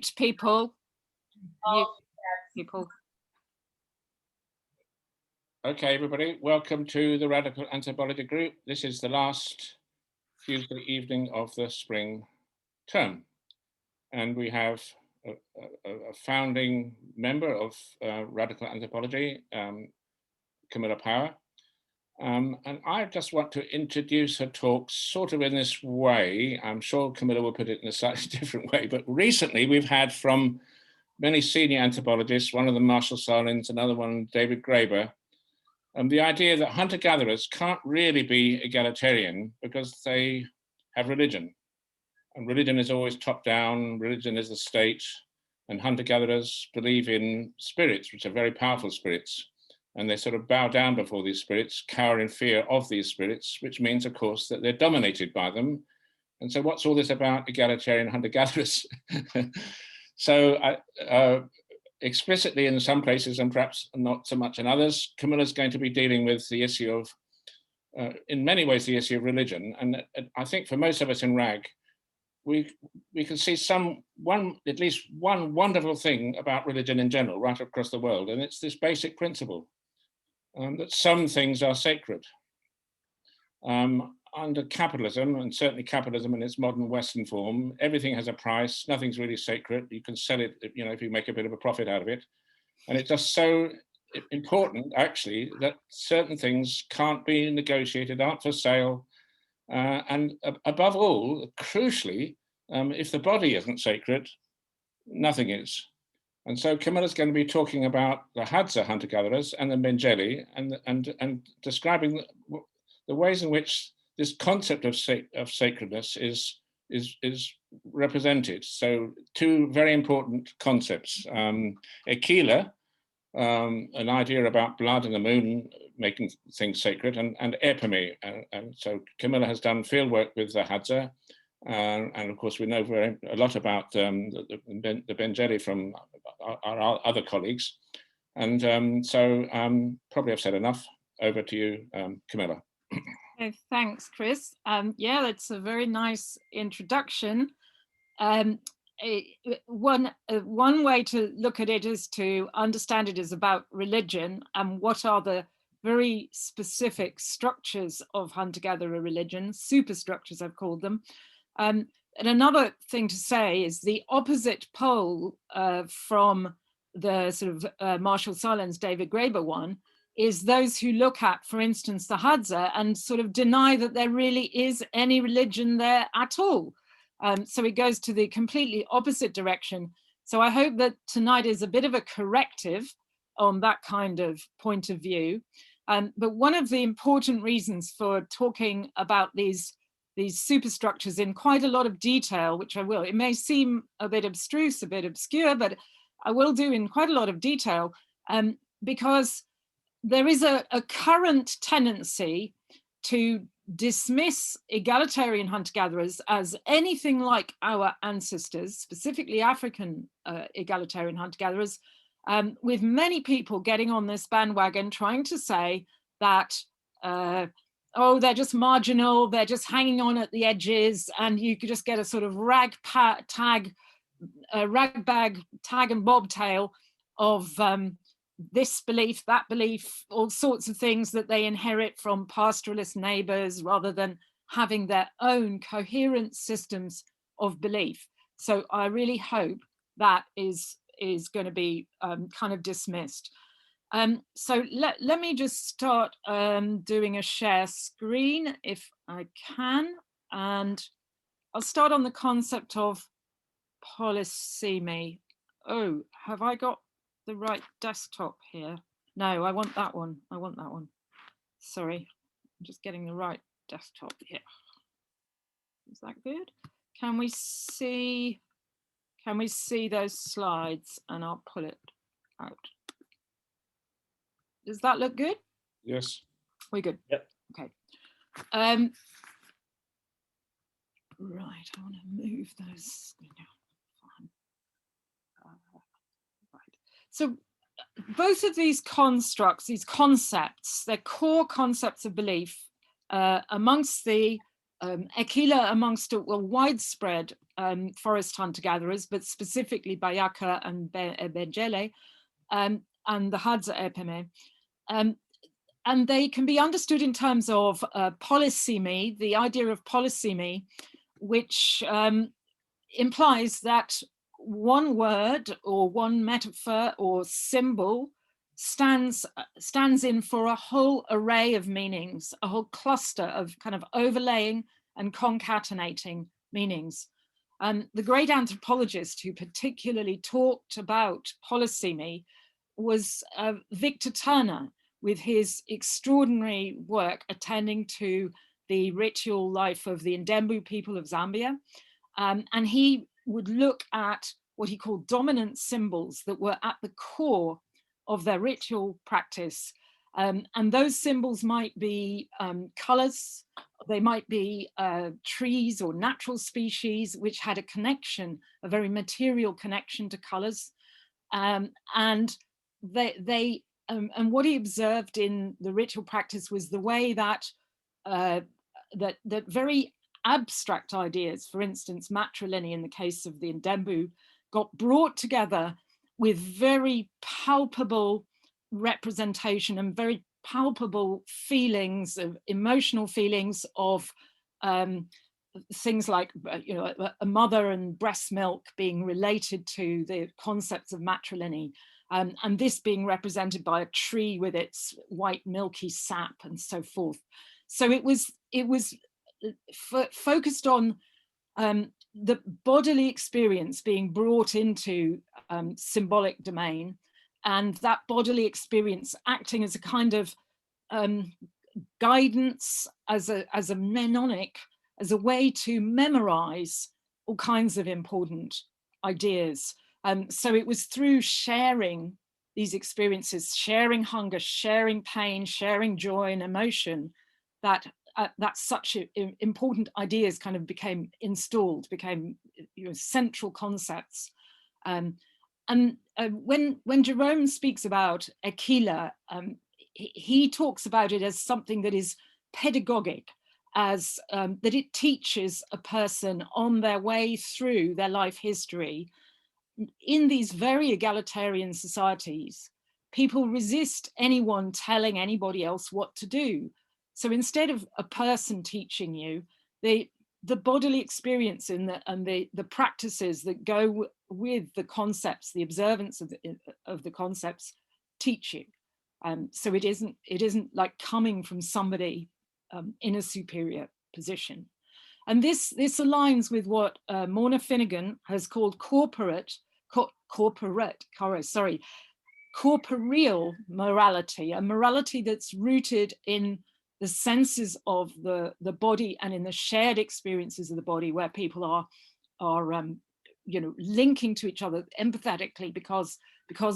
mute people. Mute people. Okay, everybody, welcome to the Radical Anthropology Group. This is the last Tuesday evening of the spring term. And we have a founding member of Radical Anthropology, Camilla Power. And I just want to introduce her talk sort of in this way. I'm sure Camilla will put it in a slightly different way, but recently we've had from many senior anthropologists, one of them Marshall Salins, another one David Graeber, the idea that hunter-gatherers can't really be egalitarian because they have religion. And religion is always top-down, religion is the state, and hunter-gatherers believe in spirits, which are very powerful spirits. And they sort of bow down before these spirits, cower in fear of these spirits, which means, of course, that they're dominated by them. And so what's all this about egalitarian hunter-gatherers? So explicitly in some places and perhaps not so much in others, Camilla's going to be dealing with the issue of, in many ways, the issue of religion. And I think for most of us in RAG, we can see at least one wonderful thing about religion in general, right across the world. And it's this basic principle that some things are sacred. Under capitalism, and certainly capitalism in its modern Western form, everything has a price, nothing's really sacred. You can sell it, you know, if you make a bit of a profit out of it. And it's just so important, actually, that certain things can't be negotiated, aren't for sale. And above all, crucially, if the body isn't sacred, nothing is. And so Camilla's going to be talking about the Hadza hunter-gatherers and the Mengele and describing the ways in which this concept of sacredness is represented. So two very important concepts. Ekila, an idea about blood and the moon making things sacred, and Epeme. And so Camilla has done field work with the Hadza. And of course, we know a lot about the Mengele from our other colleagues. And so probably I've said enough. Over to you, Camilla. Okay, thanks, Chris. Yeah, that's a very nice introduction. One way to look at it is to understand it is about religion and what are the very specific structures of hunter-gatherer religion, superstructures I've called them. And another thing to say is the opposite pole from the sort of Marshall Salins, David Graeber one, is those who look at, for instance, the Hadza and sort of deny that there really is any religion there at all. So it goes to the completely opposite direction. So I hope that tonight is a bit of a corrective on that kind of point of view. But one of the important reasons for talking about these superstructures in quite a lot of detail, which I will, it may seem a bit abstruse, a bit obscure, but I will do in quite a lot of detail because there is a current tendency to dismiss egalitarian hunter-gatherers as anything like our ancestors, specifically African egalitarian hunter-gatherers, with many people getting on this bandwagon trying to say that, oh, they're just marginal, they're just hanging on at the edges, and you could just get a sort of ragbag tag and bobtail of this belief, that belief, all sorts of things that they inherit from pastoralist neighbors rather than having their own coherent systems of belief. So I really hope that is going to be kind of dismissed. So let me just start doing a share screen if I can. And I'll start on the concept of polysemic. Oh, have I got the right desktop here? No, I want that one. I want that one. Sorry, I'm just getting the right desktop here. Is that good? Can we see those slides? And I'll pull it out. Does that look good? Yes. We're good. Yep. Okay. Right, I want to move those. Right. So both of these constructs, these concepts, they're core concepts of belief amongst the Ekila, amongst a widespread forest hunter-gatherers, but specifically Bayaka and Bejele, and the Hadza Epeme. And they can be understood in terms of polysemy, the idea of polysemy, which implies that one word or one metaphor or symbol stands in for a whole array of meanings, a whole cluster of kind of overlaying and concatenating meanings. The great anthropologist who particularly talked about polysemy was Victor Turner, with his extraordinary work attending to the ritual life of the Ndembu people of Zambia. And he would look at what he called dominant symbols that were at the core of their ritual practice. And those symbols might be colors, they might be trees or natural species, which had a connection, a very material connection to colors. And what he observed in the ritual practice was the way that that very abstract ideas, for instance, matrilineal in the case of the Ndembu, got brought together with very palpable representation and very palpable feelings of emotional feelings of things like, you know, a mother and breast milk being related to the concepts of matrilineal. And this being represented by a tree with its white milky sap and so forth. So it was focused on the bodily experience being brought into symbolic domain, and that bodily experience acting as a kind of guidance, as a mnemonic, as a way to memorize all kinds of important ideas. So it was through sharing these experiences, sharing hunger, sharing pain, sharing joy and emotion, that such important ideas kind of became installed, became, you know, central concepts. And when Jerome speaks about Ekila, he talks about it as something that is pedagogic, as that it teaches a person on their way through their life history. In these very egalitarian societies, people resist anyone telling anybody else what to do. So instead of a person teaching you, the bodily experience and the practices that go with the concepts, the observance of the concepts, teach you. So it isn't like coming from somebody in a superior position. And this aligns with what Morna Finnegan has called corporeal morality, a morality that's rooted in the senses of the body and in the shared experiences of the body, where people are you know, linking to each other empathetically because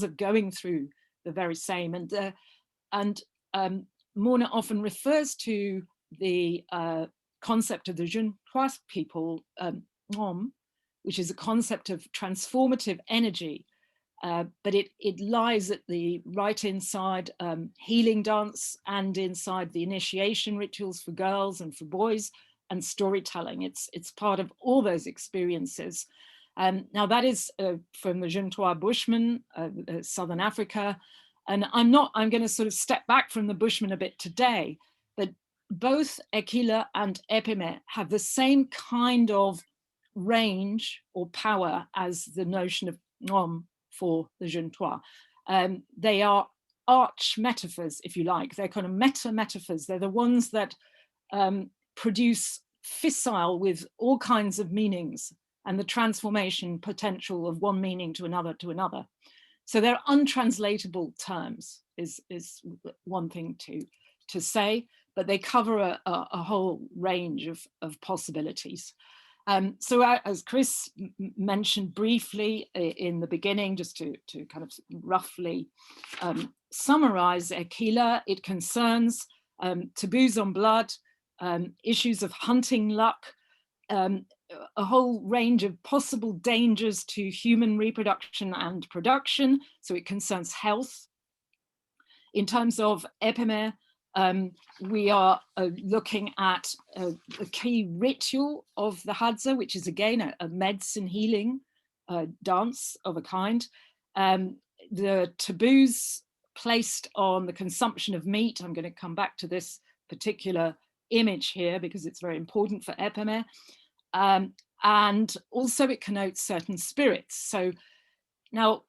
of going through the very same. And Morna often refers to the concept of the Juntois people, which is a concept of transformative energy, but it lies at the right inside healing dance and inside the initiation rituals for girls and for boys and storytelling. It's part of all those experiences. Now that is from the Juntois Bushmen, Southern Africa. And I'm going to sort of step back from the Bushmen a bit today, but both Ekila and Epeme have the same kind of range or power as the notion of Nom for the Juntois. They are arch metaphors, if you like. They're kind of meta metaphors. They're the ones that produce fissile with all kinds of meanings and the transformation potential of one meaning to another to another. So they're untranslatable terms is one thing to say, but they cover a whole range of possibilities. So as Chris mentioned briefly in the beginning, just to kind of roughly summarize Ekila, it concerns taboos on blood, issues of hunting luck, a whole range of possible dangers to human reproduction and production. So it concerns health. In terms of Epeme, We are looking at the key ritual of the Hadza, which is again a medicine healing dance of a kind. The taboos placed on the consumption of meat. I'm going to come back to this particular image here because it's very important for Epeme. And also it connotes certain spirits. So now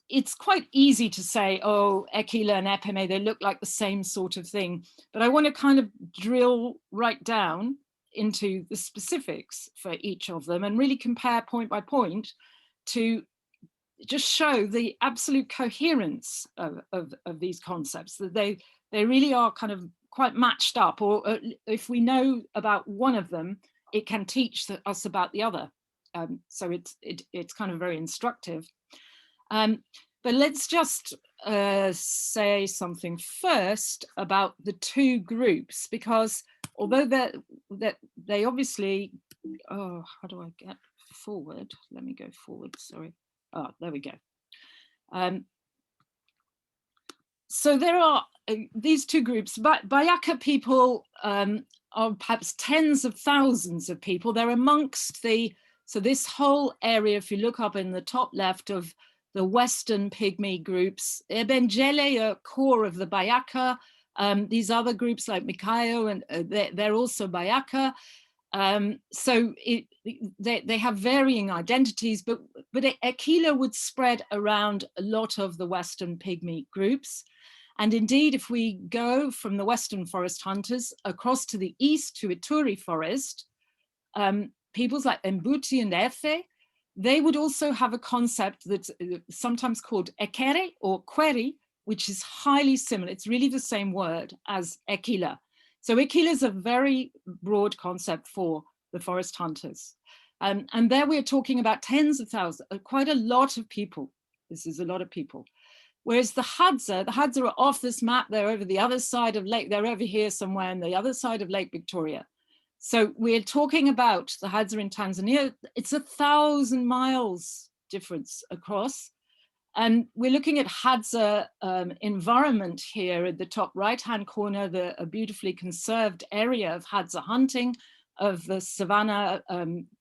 it's quite easy to say, oh, Ekila and Epeme, they look like the same sort of thing. But I want to kind of drill right down into the specifics for each of them and really compare point by point to just show the absolute coherence of these concepts, that they really are kind of quite matched up, or if we know about one of them, it can teach us about the other. So it's kind of very instructive. But let's just say something first about the two groups, because although they obviously, oh, how do I get forward? Let me go forward, sorry. Oh, there we go. So there are these two groups. Bayaka people are perhaps tens of thousands of people. They're amongst so this whole area, if you look up in the top left of the Western Pygmy groups, Ebengele are core of the Bayaka. These other groups like Mikayo, and they're also Bayaka. So they have varying identities, but Ekila would spread around a lot of the Western Pygmy groups. And indeed, if we go from the Western forest hunters across to the east to Ituri forest, peoples like Mbuti and Efe, they would also have a concept that's sometimes called ekere or queri, which is highly similar. It's really the same word as Ekila. So Ekila is a very broad concept for the forest hunters. And there we're talking about tens of thousands, quite a lot of people. This is a lot of people. Whereas the Hadza are off this map, they're over the other side of Lake, they're over here somewhere on the other side of Lake Victoria. So we're talking about the Hadza in Tanzania, it's 1,000 miles difference across. And we're looking at Hadza environment here at the top right-hand corner, a beautifully conserved area of Hadza hunting, of the savanna,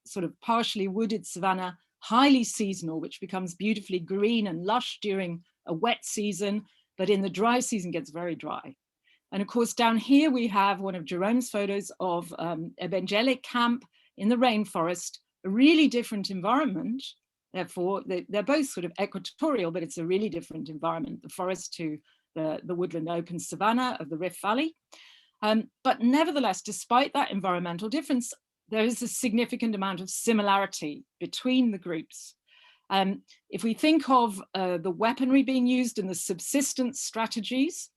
sort of partially wooded savanna, highly seasonal, which becomes beautifully green and lush during a wet season, but in the dry season gets very dry. And of course, down here we have one of Jerome's photos of Ebengele camp in the rainforest, a really different environment. Therefore, they're both sort of equatorial, but it's a really different environment, the forest to the woodland open savanna of the Rift Valley. But nevertheless, despite that environmental difference, there is a significant amount of similarity between the groups. If we think of the weaponry being used and the subsistence strategies,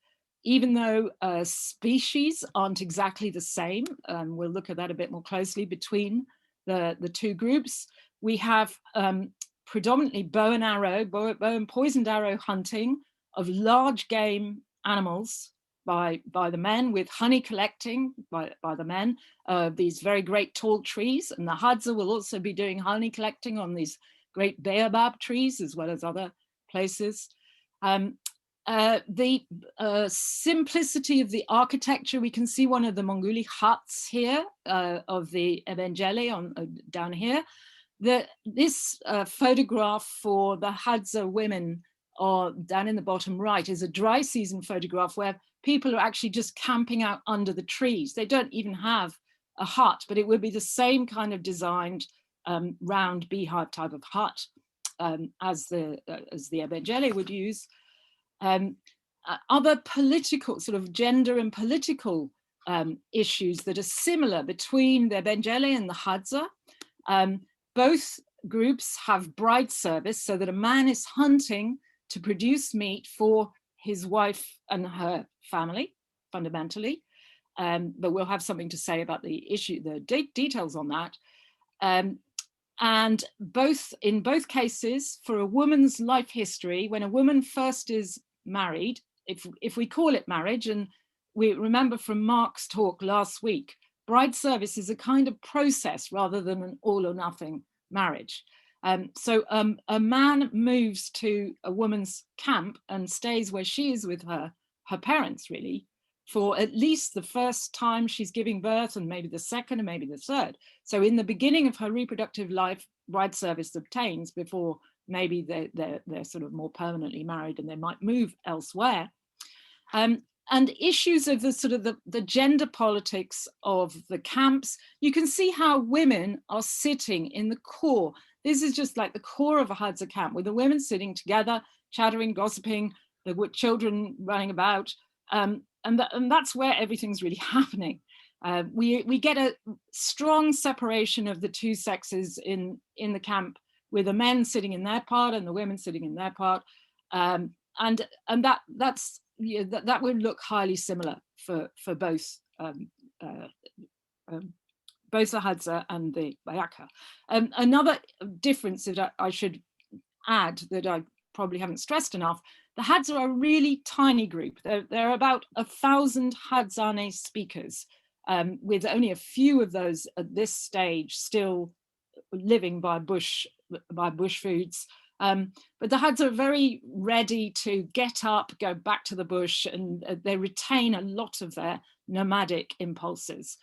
even though species aren't exactly the same, we'll look at that a bit more closely between the two groups, we have predominantly bow and poisoned arrow hunting of large game animals by the men, with honey collecting by the men, these very great tall trees. And the Hadza will also be doing honey collecting on these great baobab trees as well as other places. The simplicity of the architecture, we can see one of the Mongoli huts here of the Ebengele down here. This photograph for the Hadza women, or down in the bottom right, is a dry season photograph where people are actually just camping out under the trees. They don't even have a hut, but it would be the same kind of designed round beehive type of hut as the Ebengele would use. Other political, sort of gender and political issues that are similar between the Ebengele and the Hadza. Both groups have bride service, so that a man is hunting to produce meat for his wife and her family, fundamentally. But we'll have something to say about the issue, the details on that. And in both cases, for a woman's life history, when a woman first is married, if we call it marriage, and we remember from Mark's talk last week, bride service is a kind of process rather than an all or nothing marriage. So a man moves to a woman's camp and stays where she is with her parents, really, for at least the first time she's giving birth, and maybe the second and maybe the third. So in the beginning of her reproductive life, bride service obtains before maybe they're sort of more permanently married and they might move elsewhere. And issues of the sort of the gender politics of the camps, you can see how women are sitting in the core. This is just like the core of a Hadza camp, with the women sitting together, chattering, gossiping, the children running about. And that's where everything's really happening. We get a strong separation of the two sexes in the camp, with the men sitting in their part and the women sitting in their part. And that would look highly similar for both both the Hadza and the Bayaka. Another difference that I should add, that I probably haven't stressed enough, the Hadza are a really tiny group. There are about 1,000 Hadzane speakers, with only a few of those at this stage still living by bush foods. But the Hadza are very ready to get up, go back to the bush, and they retain a lot of their nomadic impulses.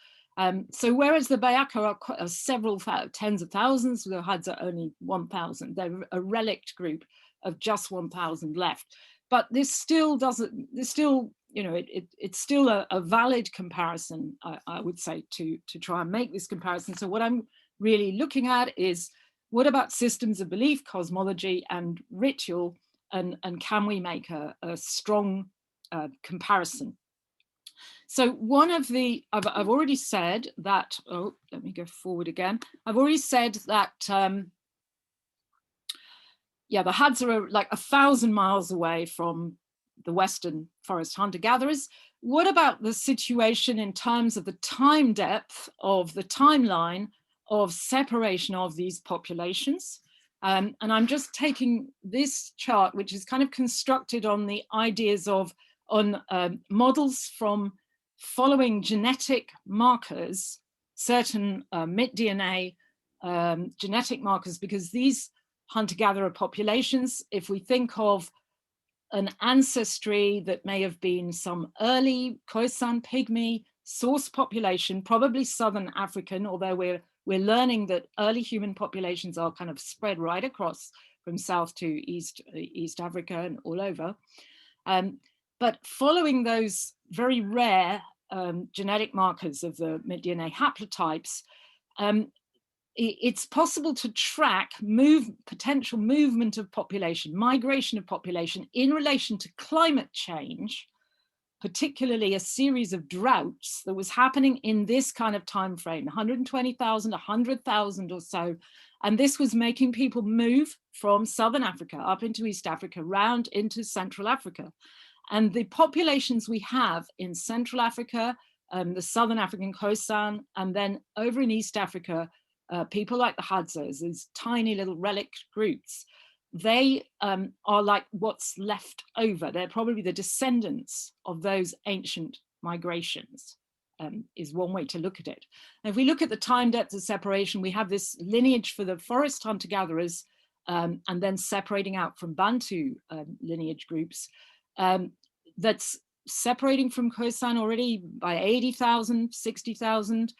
So whereas the Bayaka are several tens of thousands, the Hadza only 1,000. They're a relict group of just 1,000 left. But this still doesn't, it's still a valid comparison, I would say, to try and make this comparison. So what I'm really looking at is, what about systems of belief, cosmology, and ritual, and can we make a strong comparison? So one of the, I've already said that, oh, let me go forward again. I've already said that, yeah, the Hadza are like 1,000 miles away from the Western forest hunter-gatherers. What about the situation in terms of the time depth of the timeline of separation of these populations? And I'm just taking this chart, which is kind of constructed on the ideas of, models from following genetic markers, certain mid-DNA genetic markers, because these hunter-gatherer populations, if we think of an ancestry that may have been some early Khoesan-Pygmy source population, probably Southern African, although we're learning that early human populations are kind of spread right across from South to East Africa and all over. But following those very rare genetic markers of the mid-DNA haplotypes, it's possible to track potential movement of population, migration of population in relation to climate change, particularly a series of droughts that was happening in this kind of time frame, 120,000, 100,000 or so. And this was making people move from Southern Africa up into East Africa, round into Central Africa. And the populations we have in Central Africa, the Southern African Khoesan, and then over in East Africa, people like the Hadzas, these tiny little relict groups, they are like what's left over. They're probably the descendants of those ancient migrations, is one way to look at it. And if we look at the time depth of separation, we have this lineage for the forest hunter-gatherers, and then separating out from Bantu lineage groups, that's separating from Khoesan already by 80,000, 60,000.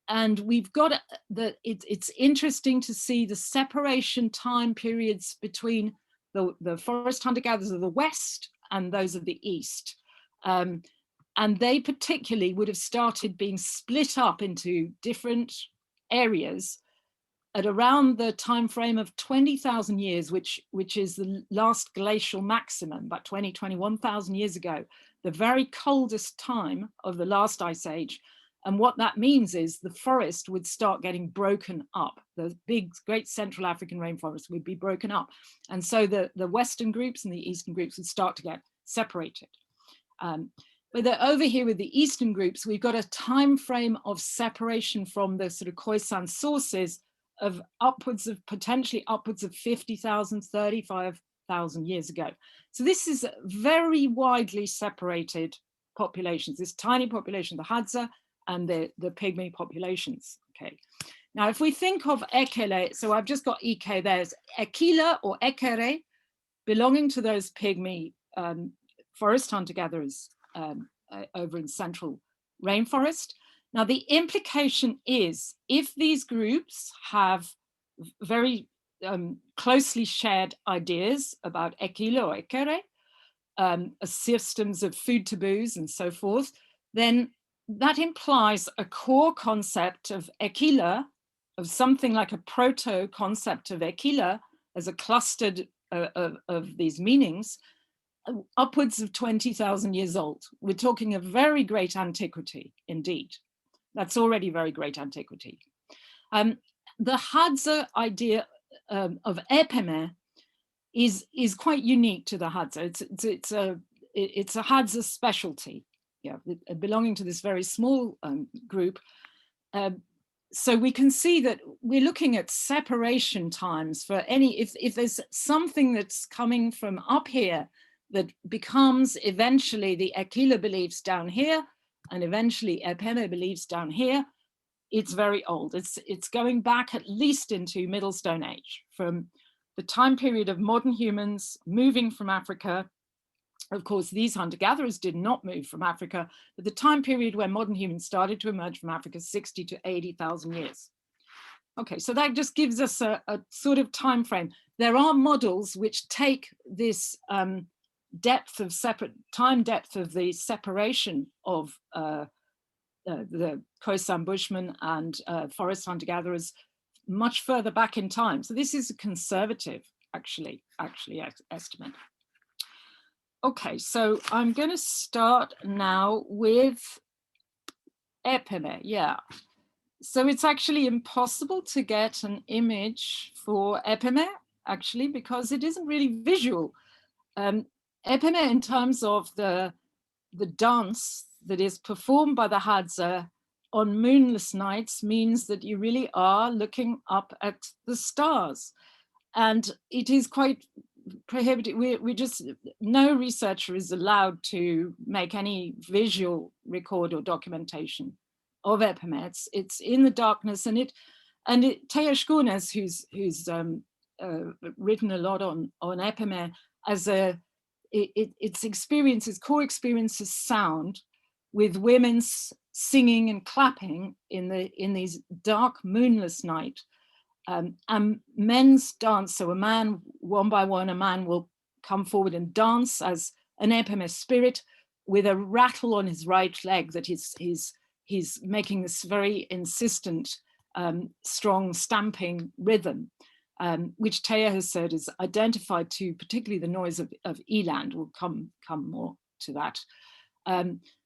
And we've got it's interesting to see the separation time periods between the forest hunter-gatherers of the West and those of the East. And they particularly would have started being split up into different areas at around the time frame of 20,000 years, which is the last glacial maximum, about 21,000 years ago, the very coldest time of the last ice age. And what that means is the forest would start getting broken up. The big, great Central African rainforest would be broken up. And so the Western groups and the Eastern groups would start to get separated. But over here with the Eastern groups, we've got a time frame of separation from the sort of Khoesan sources of potentially upwards of 50,000, 35,000 years ago. So this is very widely separated populations, this tiny population, the Hadza, and the Pygmy populations. Okay. Now, if we think of Ekila, so I've just got Ek, there's Ekila or Ekere, belonging to those Pygmy forest hunter-gatherers over in central rainforest. Now, the implication is if these groups have very closely shared ideas about Ekila or Ekere, systems of food taboos and so forth, then that implies a core concept of Ekila, of something like a proto-concept of Ekila as a clustered of these meanings, upwards of 20,000 years old. We're talking a very great antiquity indeed. That's already very great antiquity. The Hadza idea of Epeme is quite unique to the Hadza. It's a Hadza specialty, yeah, belonging to this very small group. So we can see that we're looking at separation times for any, if there's something that's coming from up here that becomes eventually the Ekila beliefs down here, and eventually Epeme beliefs down here, it's very old. It's going back at least into Middle Stone Age, from the time period of modern humans moving from Africa. Of course, these hunter-gatherers did not move from Africa, but the time period where modern humans started to emerge from Africa, 60 to 80,000 years. Okay, so that just gives us a sort of time frame. There are models which take this depth of time depth of the separation of the Khoisan Bushmen and forest hunter-gatherers much further back in time. So this is a conservative, actually estimate. Okay, so I'm going to start now with Epeme, yeah. So it's actually impossible to get an image for Epeme, actually, because it isn't really visual. Epeme, in terms of the dance that is performed by the Hadza on moonless nights, means that you really are looking up at the stars. And it is quite prohibited. We just, no researcher is allowed to make any visual record or documentation of Epeme. It's in the darkness, and Teja Shkunes, who's written a lot on Epeme, as its core experience is sound, with women singing and clapping in these dark moonless night. And men's dance, so one by one, a man will come forward and dance as an Epeme spirit with a rattle on his right leg that he's making this very insistent, strong stamping rhythm, which Teja has said is identified to particularly the noise of eland. We'll come more to that.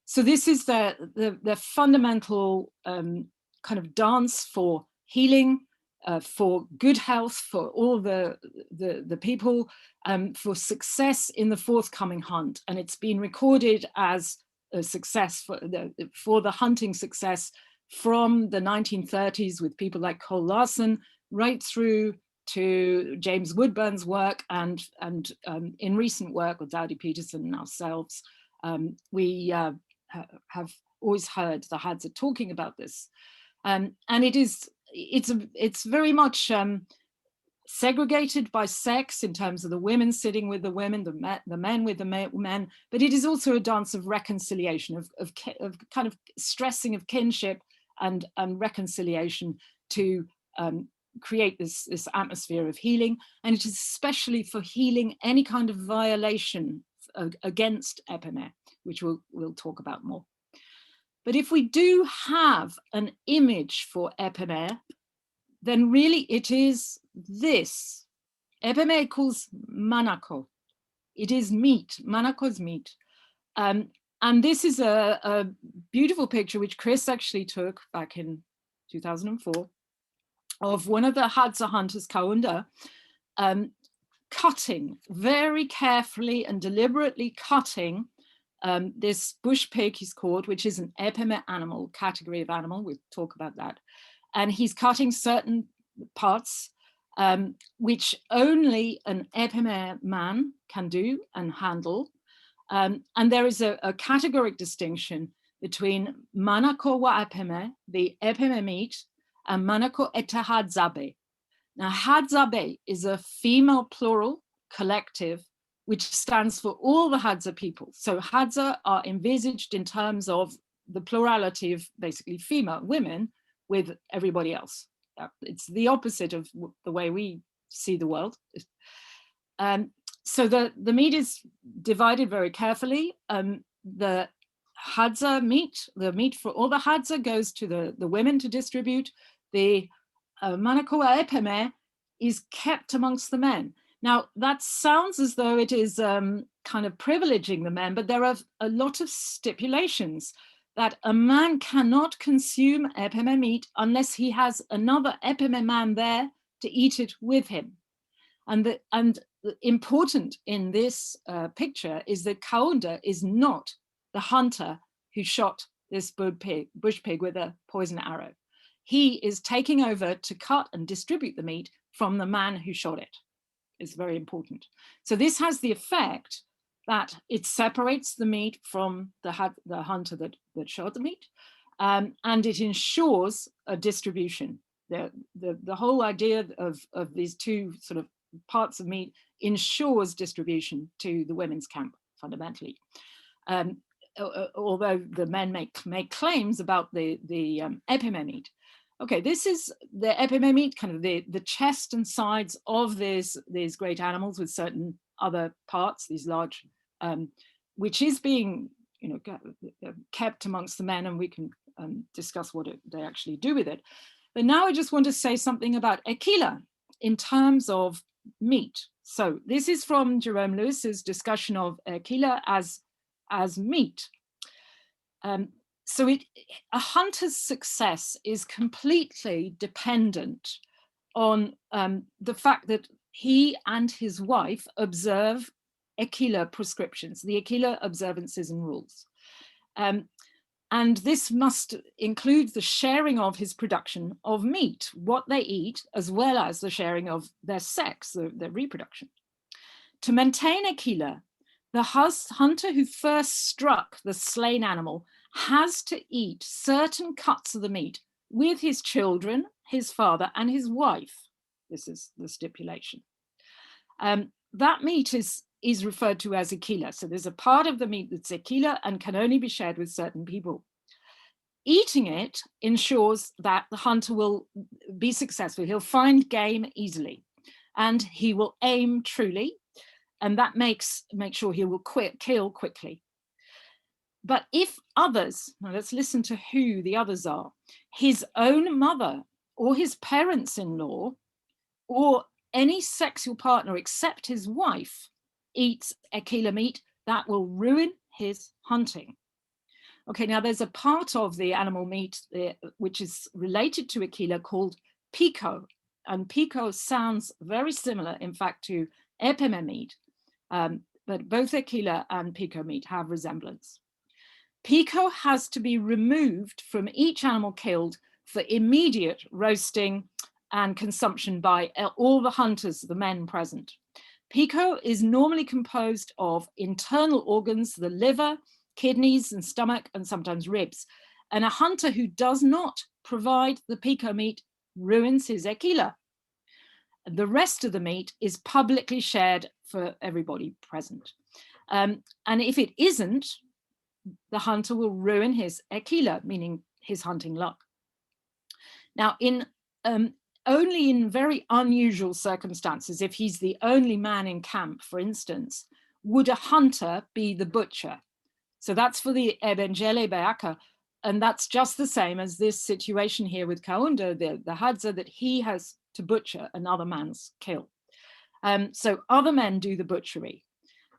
So this is the fundamental kind of dance for healing, for good health, for all the people, for success in the forthcoming hunt. And it's been recorded as a success for the hunting success from the 1930s with people like Cole Larson right through to James Woodburn's work, and in recent work with Dowdy Peterson and ourselves, we have always heard the Hadza talking about this. And it's very much segregated by sex in terms of the women sitting with the women, the men with the men, but it is also a dance of reconciliation, of kind of stressing of kinship and reconciliation to create this atmosphere of healing. And it is especially for healing any kind of violation against Epeme, which we'll talk about more. But if we do have an image for Epeme, then really it is this. Epeme equals manako. It is meat. Manako is meat. And this is a beautiful picture which Chris actually took back in 2004 of one of the Hadza hunters, Kaunda, cutting, very carefully and deliberately cutting this bush pig, he's called, which is an Epeme animal, category of animal. We'll talk about that. And he's cutting certain parts which only an Epeme man can do and handle. And there is a categoric distinction between manako wa Epeme, the Epeme meat, and manako eta Hadzabe. Now, Hadzabe is a female plural collective which stands for all the Hadza people. So Hadza are envisaged in terms of the plurality of basically female women with everybody else. It's the opposite of the way we see the world. So the meat is divided very carefully. The Hadza meat, the meat for all the Hadza goes to the women to distribute. The Manakoa Epeme is kept amongst the men. Now, that sounds as though it is kind of privileging the men, but there are a lot of stipulations that a man cannot consume Epeme meat unless he has another Epeme man there to eat it with him. And important in this picture is that Kaunda is not the hunter who shot this bush pig with a poison arrow. He is taking over to cut and distribute the meat from the man who shot it. It's very important. So this has the effect that it separates the meat from the hunter that shot the meat, and it ensures a distribution. The whole idea of these two sort of parts of meat ensures distribution to the women's camp, fundamentally. Although the men make claims about the Epeme meat. Okay, this is the Epeme meat, kind of the chest and sides of these great animals with certain other parts, these large, which is being kept amongst the men, and we can discuss what they actually do with it. But now I just want to say something about Ekila in terms of meat. So this is from Jerome Lewis's discussion of Ekila as meat. So a hunter's success is completely dependent on the fact that he and his wife observe Ekila prescriptions, the Ekila observances and rules. And this must include the sharing of his production of meat, what they eat, as well as the sharing of their sex, their reproduction. To maintain Ekila, the hunter who first struck the slain animal has to eat certain cuts of the meat with his children, his father, and his wife. This is the stipulation. That meat is referred to as Ekila. So there's a part of the meat that's Ekila and can only be shared with certain people. Eating it ensures that the hunter will be successful. He'll find game easily, and he will aim truly, and that makes sure he will kill quickly. But if others, now let's listen to who the others are, his own mother or his parents-in-law or any sexual partner except his wife eats Ekila meat, that will ruin his hunting. Okay, now there's a part of the animal meat which is related to Ekila called pico, and pico sounds very similar, in fact, to Epeme meat, but both Ekila and pico meat have resemblance. Pico has to be removed from each animal killed for immediate roasting and consumption by all the hunters, the men present. Pico is normally composed of internal organs, the liver, kidneys and stomach, and sometimes ribs. And a hunter who does not provide the pico meat ruins his Ekila. The rest of the meat is publicly shared for everybody present. And if it isn't, the hunter will ruin his Ekila, meaning his hunting luck. Now, only in very unusual circumstances, if he's the only man in camp, for instance, would a hunter be the butcher. So that's for the Ebengele Bayaka, and that's just the same as this situation here with Kaunda, the Hadza, that he has to butcher another man's kill. So other men do the butchery,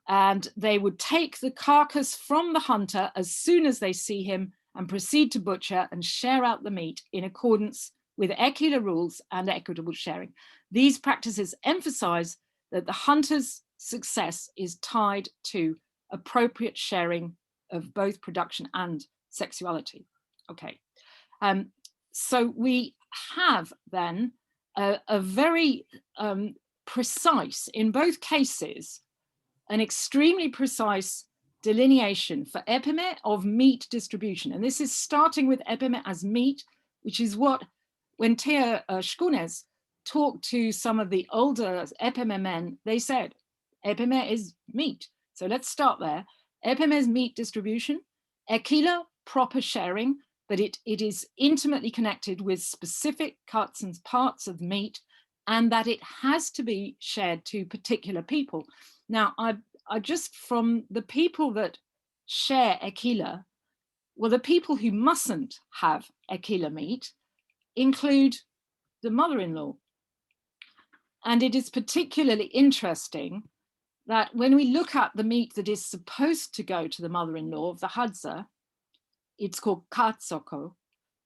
and they would take the carcass from the hunter as soon as they see him and proceed to butcher and share out the meat in accordance with Ekila rules and equitable sharing. These practices emphasize that the hunter's success is tied to appropriate sharing of both production and sexuality. Okay, so we have then a very precise, in both cases, an extremely precise delineation for Epeme of meat distribution. And this is starting with Epeme as meat, which is what, when Thea Shkunes talked to some of the older Epeme men, they said, Epeme is meat. So let's start there. Epeme is meat distribution. Ekila, proper sharing, but it is intimately connected with specific cuts and parts of meat, and that it has to be shared to particular people. Now, I just, from the people that share Ekila, well, the people who mustn't have Ekila meat include the mother-in-law. And it is particularly interesting that when we look at the meat that is supposed to go to the mother-in-law of the Hadza, it's called katsoko.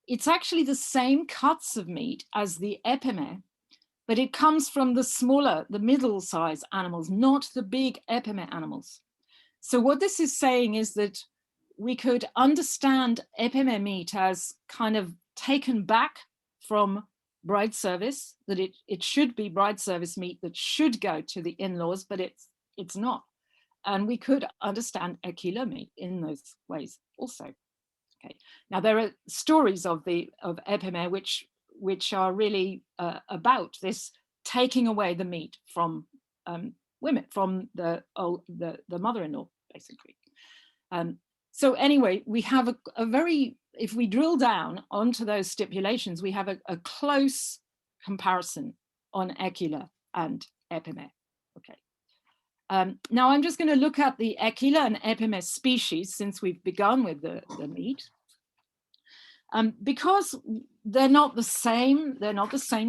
It's actually the same cuts of meat as the epeme, but it comes from the smaller, the middle-sized animals, not the big epeme animals. So what this is saying is that we could understand epeme meat as kind of taken back from bride service, that it should be bride service meat that should go to the in-laws, but it's not. And we could understand Ekila meat in those ways also. Okay. Now there are stories of Epeme which are really about this taking away the meat from women, from the mother-in-law, basically. So anyway, we have a very, if we drill down onto those stipulations, we have a close comparison on Ekila and Epeme. Okay. Now I'm just going to look at the Ekila and Epeme species since we've begun with the meat. Because they're not the same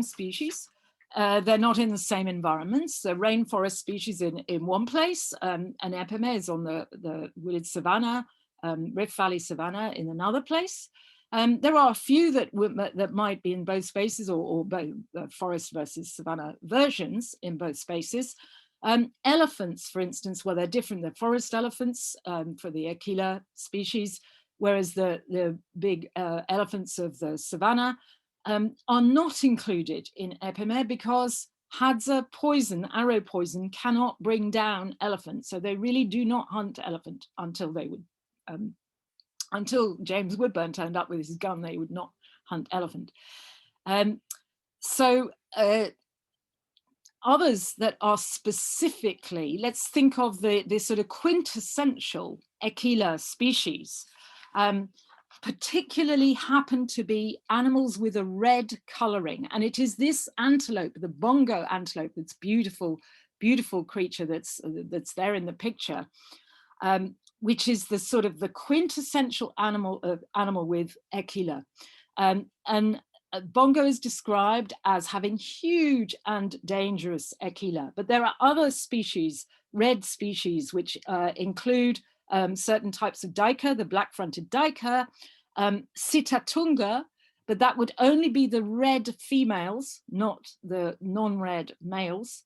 species. They're not in the same environments. The rainforest species in one place, and Epeme is on the wooded savanna, Rift Valley savanna in another place. There are a few that might be in both spaces, or both forest versus savanna versions in both spaces. Elephants, for instance, well, they're different. They're forest elephants for the Ekila species, whereas the big elephants of the savanna are not included in Epeme because Hadza poison, arrow poison, cannot bring down elephants. So they really do not hunt elephant until they would, until James Woodburn turned up with his gun, they would not hunt elephant. Others that are specifically, let's think of the sort of quintessential Ekila species, particularly happen to be animals with a red coloring. And it is this antelope, the bongo antelope, that's beautiful, beautiful creature that's there in the picture, which is the sort of the quintessential animal with Ekila. And bongo is described as having huge and dangerous Ekila, but there are other species, red species, which include certain types of duiker, the black-fronted duiker, sitatunga, but that would only be the red females, not the non-red males.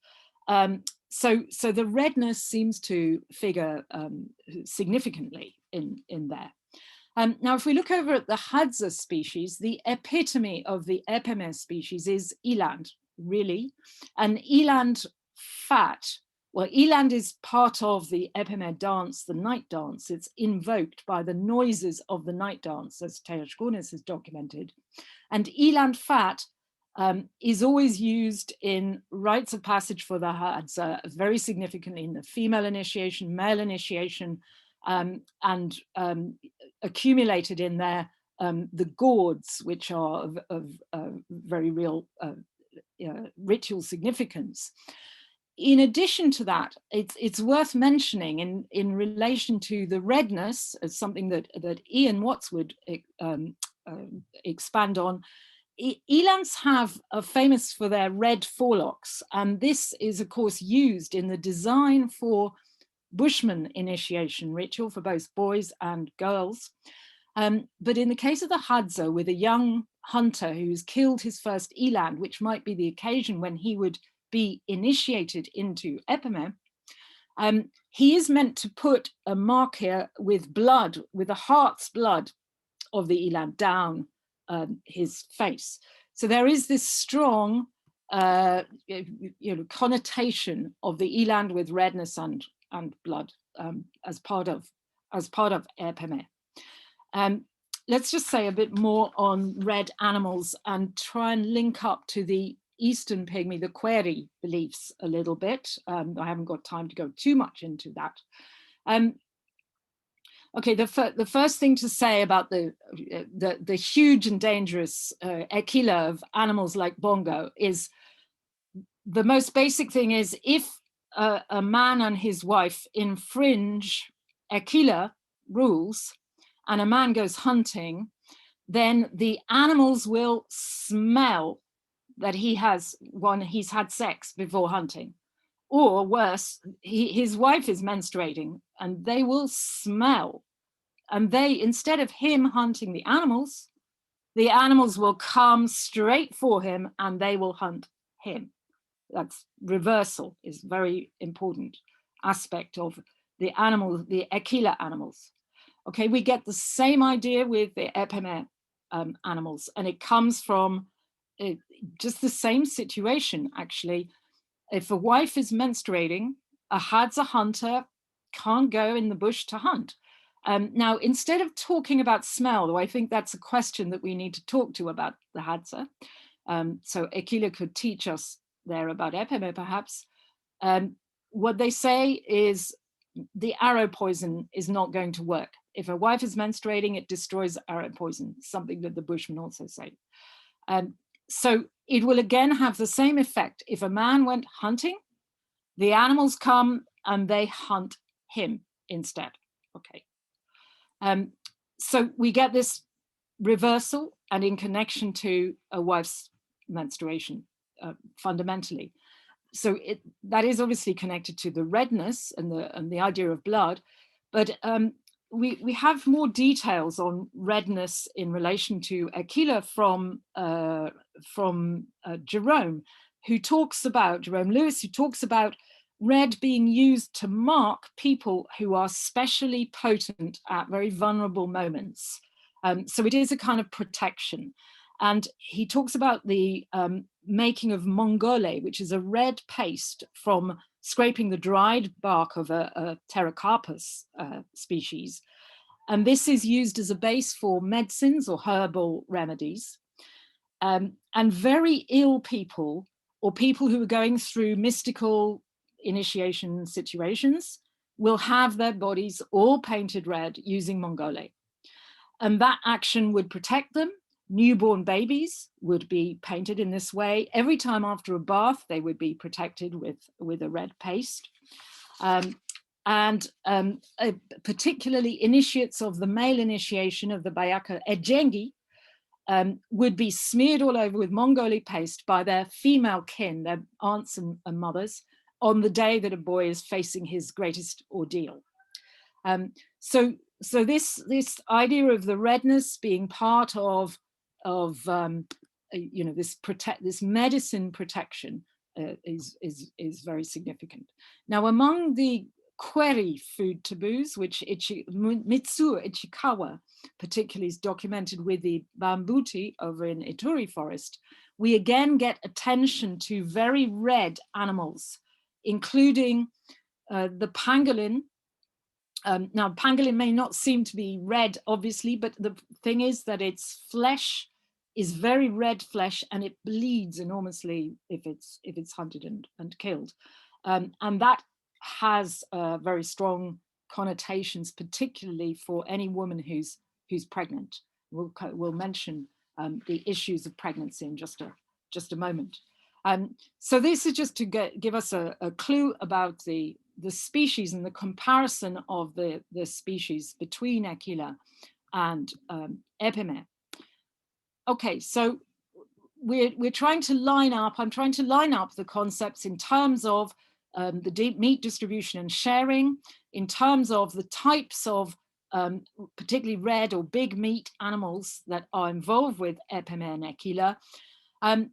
So the redness seems to figure significantly in there. Now, if we look over at the Hadza species, the epitome of the Epeme species is eland, really. And eland fat, well, eland is part of the Epeme dance, the night dance. It's invoked by the noises of the night dance, as Teoshkonis has documented. And eland fat is always used in rites of passage for the Hadza, very significantly in the female initiation, male initiation, and accumulated in there the gourds, which are of very real ritual significance. In addition to that, it's worth mentioning in relation to the redness, as something that Ian Watts would expand on. Elands are famous for their red forelocks, and this is of course used in the design for Bushman initiation ritual for both boys and girls. But in the case of the Hadza, with a young hunter who's killed his first eland, which might be the occasion when he would be initiated into Epeme, he is meant to put a mark here with blood, with the heart's blood of the eland down his face. So there is this strong connotation of the eland with redness and blood as part of Epeme. Let's just say a bit more on red animals and try and link up to the Eastern Pygmy, the Query beliefs a little bit. I haven't got time to go too much into that. Okay, the first thing to say about the huge and dangerous Ekila of animals like bongo is, the most basic thing is, if a man and his wife infringe Ekila rules and a man goes hunting, then the animals will smell that he's had sex before hunting. Or worse, his wife is menstruating and they will smell. And instead of him hunting the animals will come straight for him and they will hunt him. That's reversal, is very important aspect of the Ekila animals. Okay, we get the same idea with the Epeme animals, and it comes from just the same situation, actually. If a wife is menstruating, a Hadza hunter can't go in the bush to hunt. Now, instead of talking about smell, though I think that's a question that we need to talk to about the Hadza, so Ekila could teach us there about Epeme, perhaps. What they say is the arrow poison is not going to work. If a wife is menstruating, it destroys arrow poison, something that the Bushmen also say. So it will again have the same effect. If a man went hunting, the animals come and they hunt him instead. Okay. So we get this reversal, and in connection to a wife's menstruation, fundamentally. So that is obviously connected to the redness and the idea of blood, but we have more details on redness in relation to Ekila from Jerome Lewis, who talks about red being used to mark people who are specially potent at very vulnerable moments. So it is a kind of protection. And he talks about the making of mongole, which is a red paste from scraping the dried bark of a Pterocarpus species. And this is used as a base for medicines or herbal remedies. And very ill people, or people who are going through mystical initiation situations, will have their bodies all painted red using mongole. And that action would protect them. Newborn babies would be painted in this way. Every time after a bath, they would be protected with a red paste. Particularly initiates of the male initiation of the Bayaka Ejengi would be smeared all over with mongole paste by their female kin, their aunts and mothers, on the day that a boy is facing his greatest ordeal. So this idea of the redness being part of this medicine protection is very significant. Now, among the query food taboos, which Mitsuo Ichikawa particularly is documented with the Bambuti over in Ituri forest, we again get attention to very red animals, including the pangolin. Now, pangolin may not seem to be red, obviously, but the thing is that its flesh is very red flesh, and it bleeds enormously if it's hunted and killed. And that has very strong connotations, particularly for any woman who's pregnant. We'll mention the issues of pregnancy in just a moment. So this is just to give us a clue about the species and the comparison of the species between Ekila and Epeme. Okay, so we're trying to line up, I'm trying to line up the concepts in terms of the meat distribution and sharing, in terms of the types of particularly red or big meat animals that are involved with Epeme and Ekila.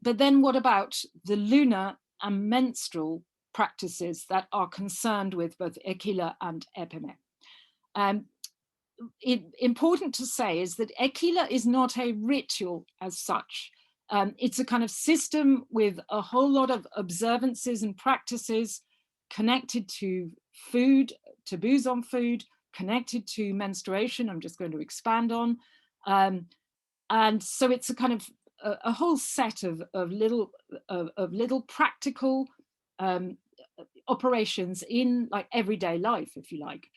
But then what about the lunar and menstrual practices that are concerned with both Ekila and Epeme? Important to say is that Ekila is not a ritual as such. It's a kind of system with a whole lot of observances and practices connected to food, taboos on food, connected to menstruation, I'm just going to expand on. And so it's a kind of a whole set of little practical operations in like everyday life, if you like.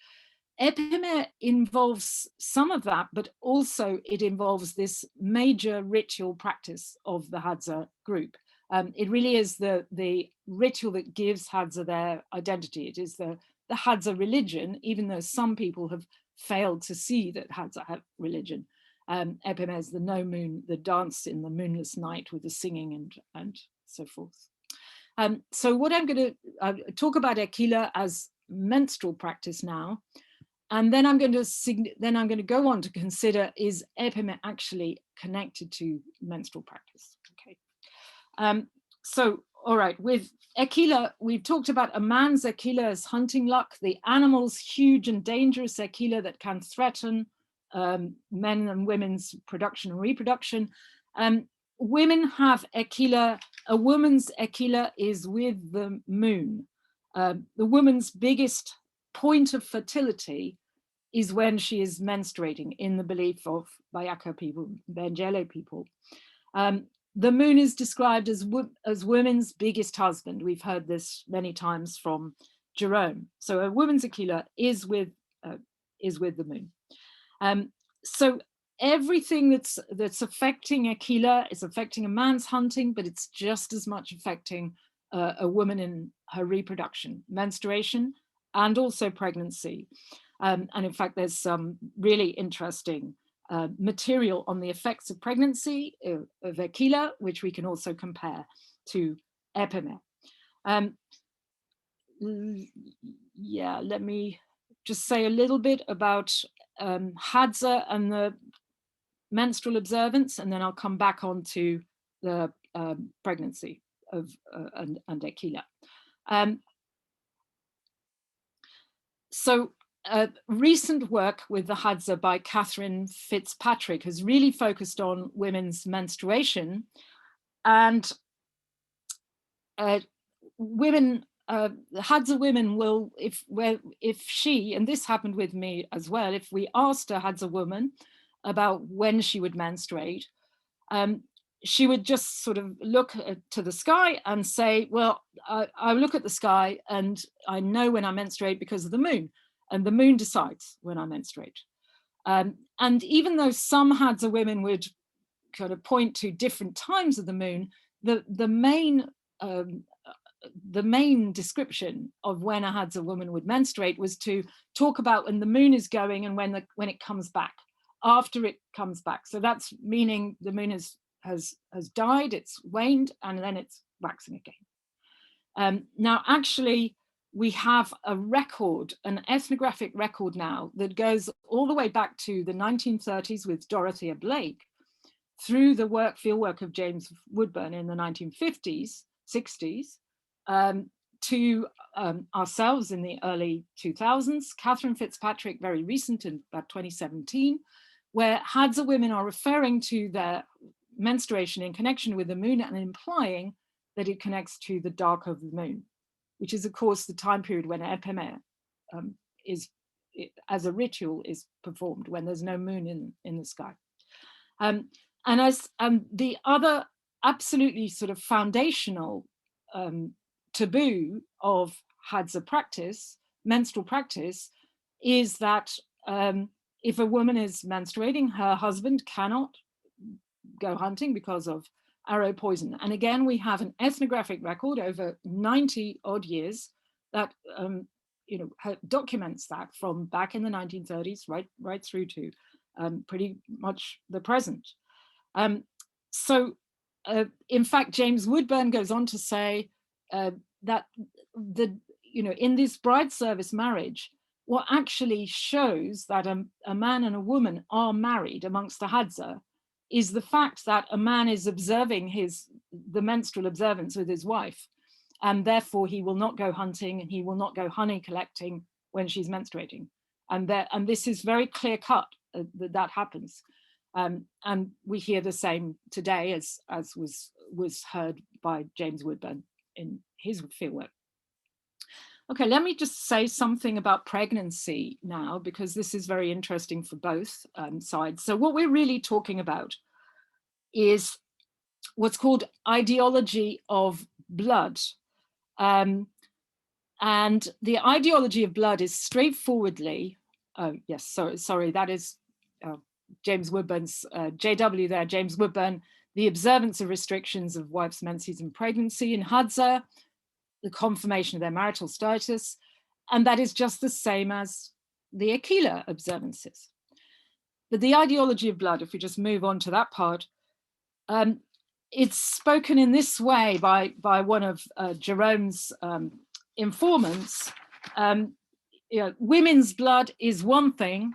Epeme involves some of that, but also it involves this major ritual practice of the Hadza group. It really is the ritual that gives Hadza their identity. It is the Hadza religion, even though some people have failed to see that Hadza have religion. Epeme is the no moon, the dance in the moonless night with the singing and so forth. So what I'm going to talk about Ekila as menstrual practice now, and then I'm going to go on to consider, is Epeme actually connected to menstrual practice? Okay. So, all right, with Ekila, we've talked about a man's Ekila as hunting luck, the animal's huge and dangerous Ekila that can threaten men and women's production and reproduction. Women have Ekila. A woman's Ekila is with the moon. The woman's biggest point of fertility is when she is menstruating, in the belief of Bayaka people, Benjele people. The moon is described as women's biggest husband. We've heard this many times from Jerome. So a woman's Ekila is with the moon. So everything that's affecting Ekila is affecting a man's hunting, but it's just as much affecting a woman in her reproduction, menstruation, and also pregnancy. And in fact, there's some really interesting material on the effects of pregnancy of Ekila, which we can also compare to Epeme. Yeah, let me just say a little bit about Hadza and the menstrual observance, and then I'll come back on to the pregnancy of and Ekila. So recent work with the Hadza by Catherine Fitzpatrick has really focused on women's menstruation, and women, Hadza women will, if she, and this happened with me as well, if we asked a Hadza woman about when she would menstruate, she would just sort of look to the sky and say, well, I look at the sky and I know when I menstruate because of the moon, and the moon decides when I menstruate. And even though some Hadza women would kind of point to different times of the moon, the main description of when a Hadza woman would menstruate was to talk about when the moon is going and when it comes back, after it comes back. So that's meaning the moon has died, it's waned, and then it's waxing again. Now, actually, we have a record, an ethnographic record now that goes all the way back to the 1930s with Dorothea Blake, through the field work of James Woodburn in the 1950s, 60s, to ourselves in the early 2000s, Catherine Fitzpatrick, very recent in about 2017, where Hadza women are referring to their menstruation in connection with the moon and implying that it connects to the dark of the moon, which is of course the time period when Epeme as a ritual is performed, when there's no moon in the sky. And as the other absolutely sort of foundational taboo of Hadza practice, menstrual practice, is that if a woman is menstruating, her husband cannot go hunting because of arrow poison. And again, we have an ethnographic record over 90 odd years that documents that from back in the 1930s right through to pretty much the present. So in fact, James Woodburn goes on to say that in this bride service marriage, what actually shows that a man and a woman are married amongst the Hadza is the fact that a man is observing the menstrual observance with his wife, and therefore he will not go hunting and he will not go honey collecting when she's menstruating. And this is very clear cut that happens. And we hear the same today as was heard by James Woodburn in his fieldwork. Okay, let me just say something about pregnancy now, because this is very interesting for both sides. So what we're really talking about is what's called ideology of blood. And the ideology of blood is straightforwardly, oh yes, sorry, that is James Woodburn's, JW there, James Woodburn, the observance of restrictions of wife's menses and pregnancy in Hadza, the confirmation of their marital status, and that is just the same as the Ekila observances. But the ideology of blood, if we just move on to that part, it's spoken in this way by one of Jerome's informants. Women's blood is one thing,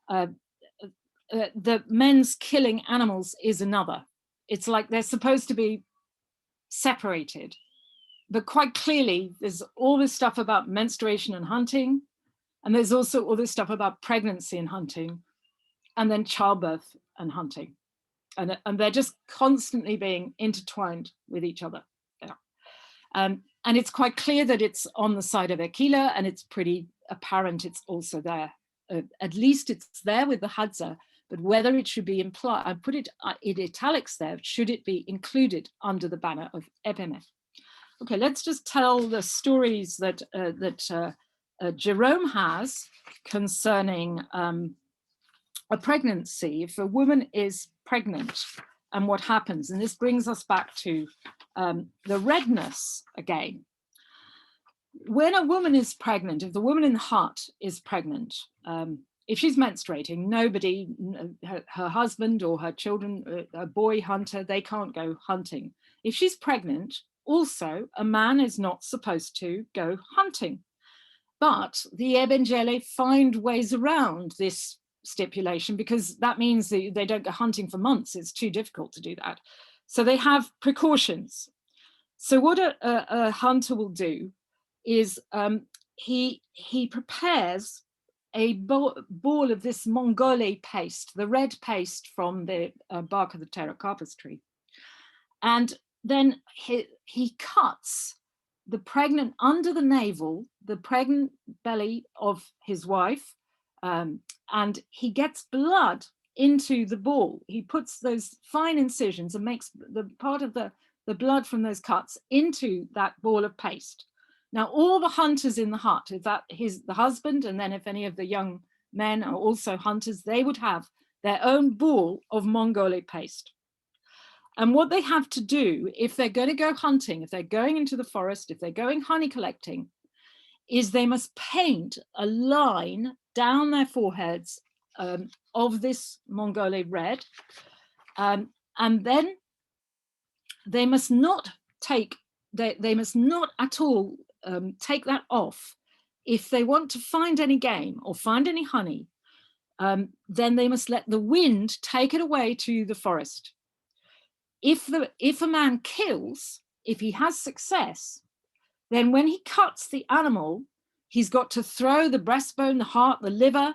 the men's killing animals is another. It's like they're supposed to be separated. But quite clearly, there's all this stuff about menstruation and hunting, and there's also all this stuff about pregnancy and hunting, and then childbirth and hunting. And they're just constantly being intertwined with each other. Yeah. And it's quite clear that it's on the side of Ekila, and it's pretty apparent it's also there. At least it's there with the Hadza, but whether it should be implied, I put it in italics there, should it be included under the banner of Epeme? Okay, let's just tell the stories that Jerome has concerning a pregnancy. If a woman is pregnant and what happens, and this brings us back to the redness again. When a woman is pregnant, if the woman in the hut is pregnant, if she's menstruating, nobody, her husband or her children, a boy hunter, they can't go hunting. If she's pregnant, also, a man is not supposed to go hunting. But the Ebengele find ways around this stipulation, because that means that they don't go hunting for months. It's too difficult to do that. So they have precautions. So what a hunter will do is he prepares a ball of this Mongole paste, the red paste from the bark of the pterocarpus tree. And then he cuts the pregnant under the navel, the pregnant belly of his wife, and he gets blood into the ball. He puts those fine incisions and makes the part of the blood from those cuts into that ball of paste. Now, all the hunters in the hut, if that is the husband, and then if any of the young men are also hunters, they would have their own ball of Mongole paste. And what they have to do, if they're going to go hunting, if they're going into the forest, if they're going honey collecting, is they must paint a line down their foreheads of this Mongole red. And then they must not take, they must not at all take that off. If they want to find any game or find any honey, then they must let the wind take it away to the forest. If a man kills, if he has success, then when he cuts the animal, he's got to throw the breastbone, the heart, the liver,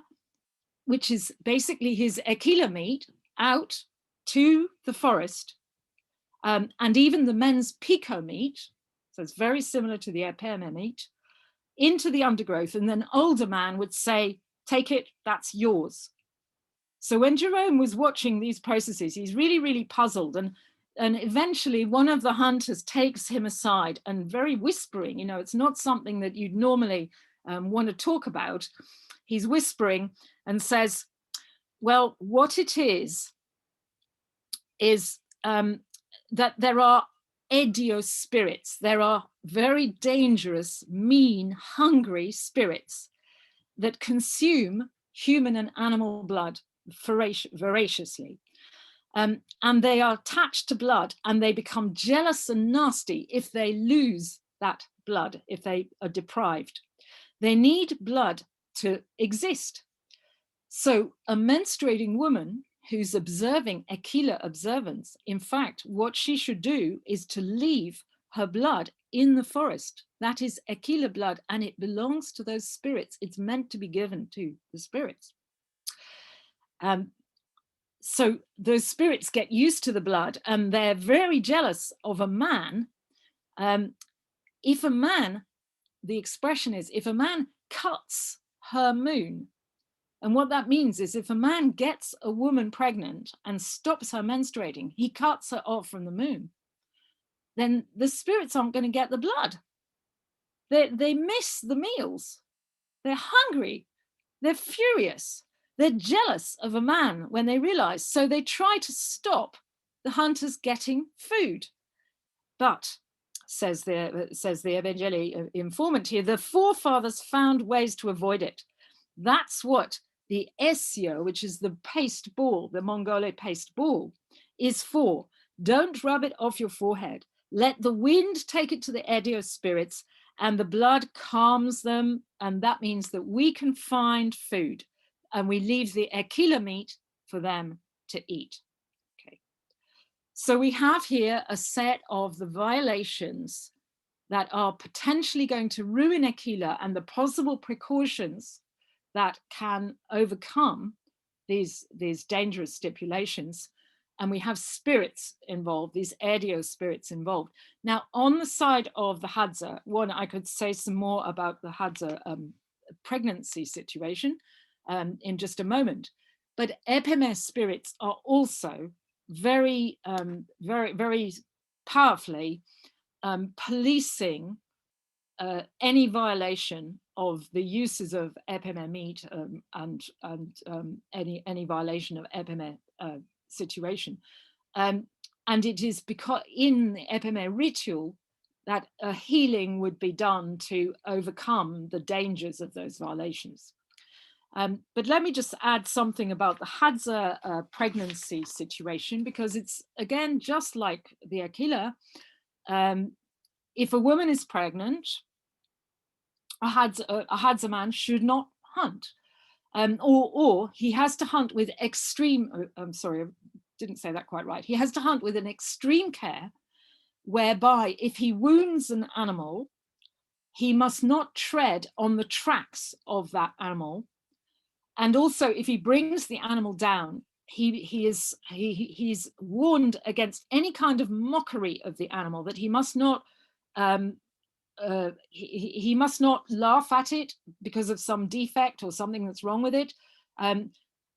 which is basically his Ekila meat, out to the forest. And even the men's pico meat, so it's very similar to the Epeme meat, into the undergrowth. And then older man would say, take it, that's yours. So when Jerome was watching these processes, he's really, really puzzled. And eventually one of the hunters takes him aside and very whispering, you know, it's not something that you'd normally want to talk about. He's whispering and says, well, what it is that there are Edio spirits. There are very dangerous, mean, hungry spirits that consume human and animal blood voraciously. And they are attached to blood, and they become jealous and nasty if they lose that blood, if they are deprived. They need blood to exist. So a menstruating woman who's observing Ekila observance, in fact, what she should do is to leave her blood in the forest. That is Ekila blood, and it belongs to those spirits. It's meant to be given to the spirits. So those spirits get used to the blood, and they're very jealous of a man. If a man, the expression is, if a man cuts her moon, And what that means is if a man gets a woman pregnant and stops her menstruating, he cuts her off from the moon, then the spirits aren't going to get the blood. They miss the meals. They're hungry. They're furious. They're jealous of a man when they realize. So they try to stop the hunters getting food. But, says the Evangeli informant here, the forefathers found ways to avoid it. That's what the esio, which is the paste ball, the Mongole paste ball, is for. Don't rub it off your forehead. Let the wind take it to the Edio spirits, and the blood calms them. And that means that we can find food, and we leave the Ekila meat for them to eat. Okay. So we have here a set of the violations that are potentially going to ruin Ekila and the possible precautions that can overcome these dangerous stipulations. And we have spirits involved, these Edio spirits involved. Now, on the side of the Hadza, I could say some more about the Hadza pregnancy situation in just a moment. But Epeme spirits are also very, very powerfully policing any violation of the uses of Epeme meat and any violation of Epeme situation. And it is because in the Epeme ritual that a healing would be done to overcome the dangers of those violations. But let me just add something about the Hadza pregnancy situation, because it's, again, just like the Ekila. If a woman is pregnant, a Hadza man should not hunt, or he has to hunt with extreme, I'm sorry, I didn't say that quite right. He has to hunt with an extreme care, whereby if he wounds an animal, he must not tread on the tracks of that animal. And also, if he brings the animal down, he's warned against any kind of mockery of the animal, that he must not he must not laugh at it because of some defect or something that's wrong with it.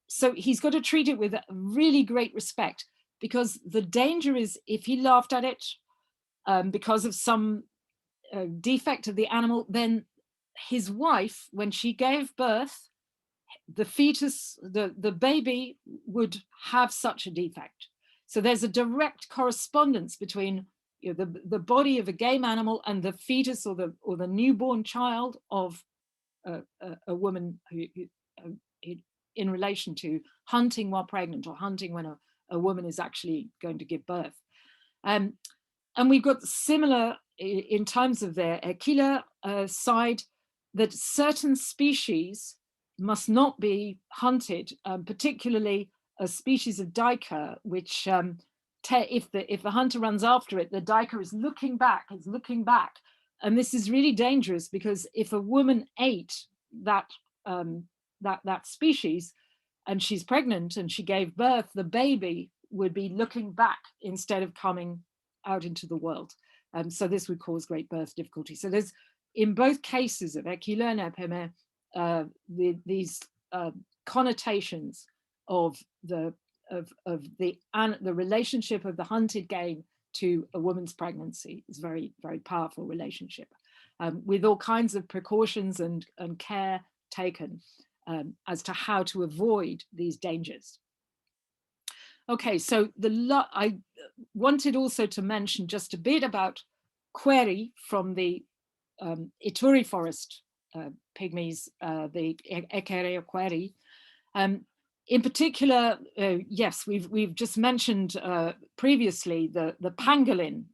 So he's got to treat it with really great respect, because the danger is if he laughed at it because of some defect of the animal, then his wife, when she gave birth, the fetus, the baby would have such a defect. So there's a direct correspondence between the body of a game animal and the fetus or the newborn child of a woman who in relation to hunting while pregnant, or hunting when a woman is actually going to give birth. And we've got similar in terms of their Ekila side, that certain species must not be hunted, particularly a species of duiker, which if the hunter runs after it, the duiker is looking back, and this is really dangerous, because if a woman ate that species and she's pregnant and she gave birth, the baby would be looking back instead of coming out into the world. So this would cause great birth difficulty. So there's, in both cases of Ekila and Epeme, these connotations of the relationship of the hunted game to a woman's pregnancy is very, very powerful relationship, with all kinds of precautions and care taken as to how to avoid these dangers. Okay, so I wanted also to mention just a bit about Query from the Ituri forest pygmies, the Ekere Query. In particular, yes, we've just mentioned previously the pangolin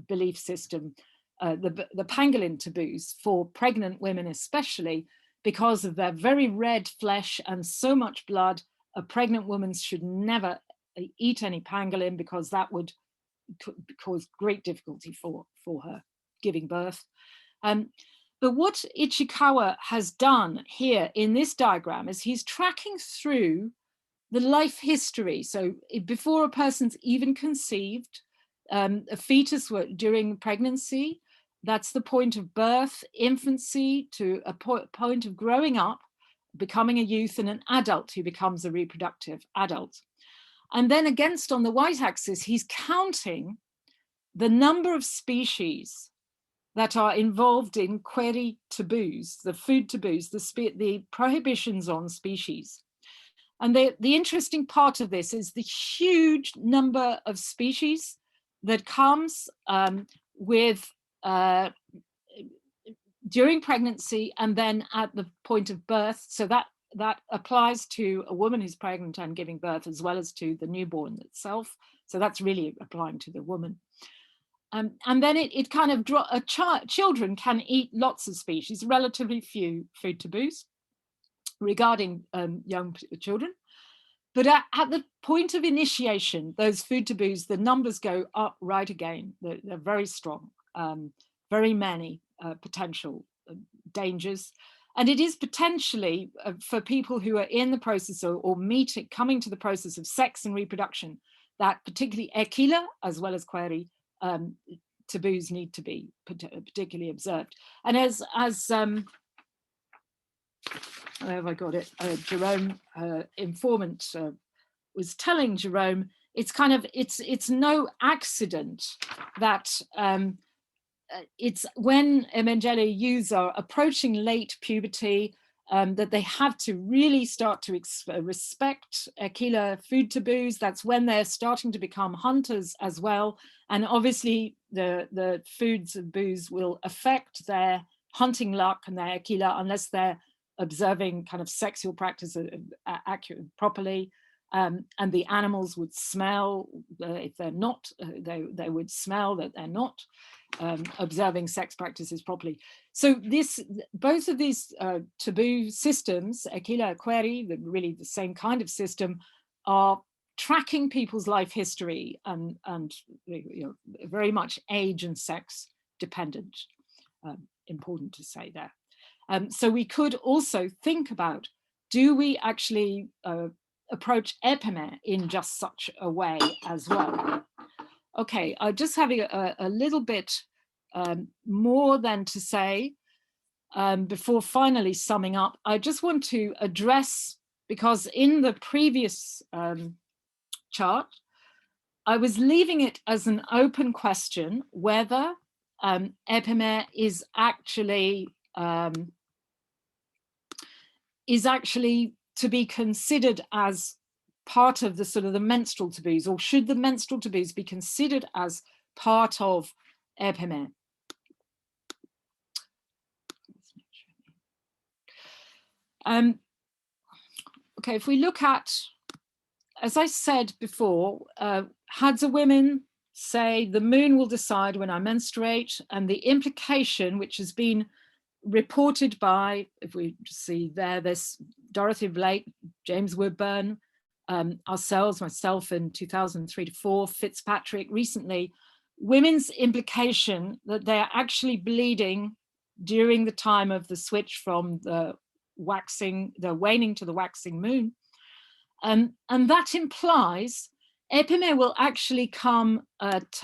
belief system, the pangolin taboos for pregnant women, especially because of their very red flesh and so much blood. A pregnant woman should never eat any pangolin, because that would cause great difficulty for her giving birth. But what Ichikawa has done here in this diagram is he's tracking through the life history. So before a person's even conceived, a fetus during pregnancy, that's the point of birth, infancy, to a point of growing up, becoming a youth and an adult who becomes a reproductive adult. And then against on the white axis, he's counting the number of species that are involved in query taboos, the food taboos, the prohibitions on species. And the interesting part of this is the huge number of species that comes with during pregnancy and then at the point of birth. So that applies to a woman who's pregnant and giving birth, as well as to the newborn itself. So that's really applying to the woman. And then it kind of children can eat lots of species, relatively few food taboos regarding young children. But at the point of initiation, those food taboos, the numbers go up right again. They're very strong, very many potential dangers. And it is potentially for people who are in the process or coming to the process of sex and reproduction, that particularly Ekila as well as query taboos need to be particularly observed. And as where have I got it? Jerome, informant, was telling Jerome, it's no accident that it's when Emengele youths are approaching late puberty, that they have to really start to respect Ekila food taboos. That's when they're starting to become hunters as well. And obviously the food taboos will affect their hunting luck and their Ekila unless they're observing kind of sexual practice properly. And the animals would smell, if they're not, they would smell that they're not observing sex practices properly. So both of these taboo systems, Ekila, query, really the same kind of system, are tracking people's life history and very much age and sex dependent. Important to say there. So we could also think about, do we actually approach Epeme in just such a way as well? Okay, I just having a little bit more than to say before finally summing up. I just want to address, because in the previous chart, I was leaving it as an open question whether Epeme is actually to be considered as part of the sort of the menstrual taboos, or should the menstrual taboos be considered as part of Epeme? Okay, if we look at, as I said before, Hadza women say the moon will decide when I menstruate, and the implication, which has been reported by, if we see there, there's Dorothy Blake, James Woodburn, ourselves, myself in 2003 to 4, Fitzpatrick recently, women's implication that they're actually bleeding during the time of the switch from the waning to the waxing moon. And that implies Epeme will actually come at,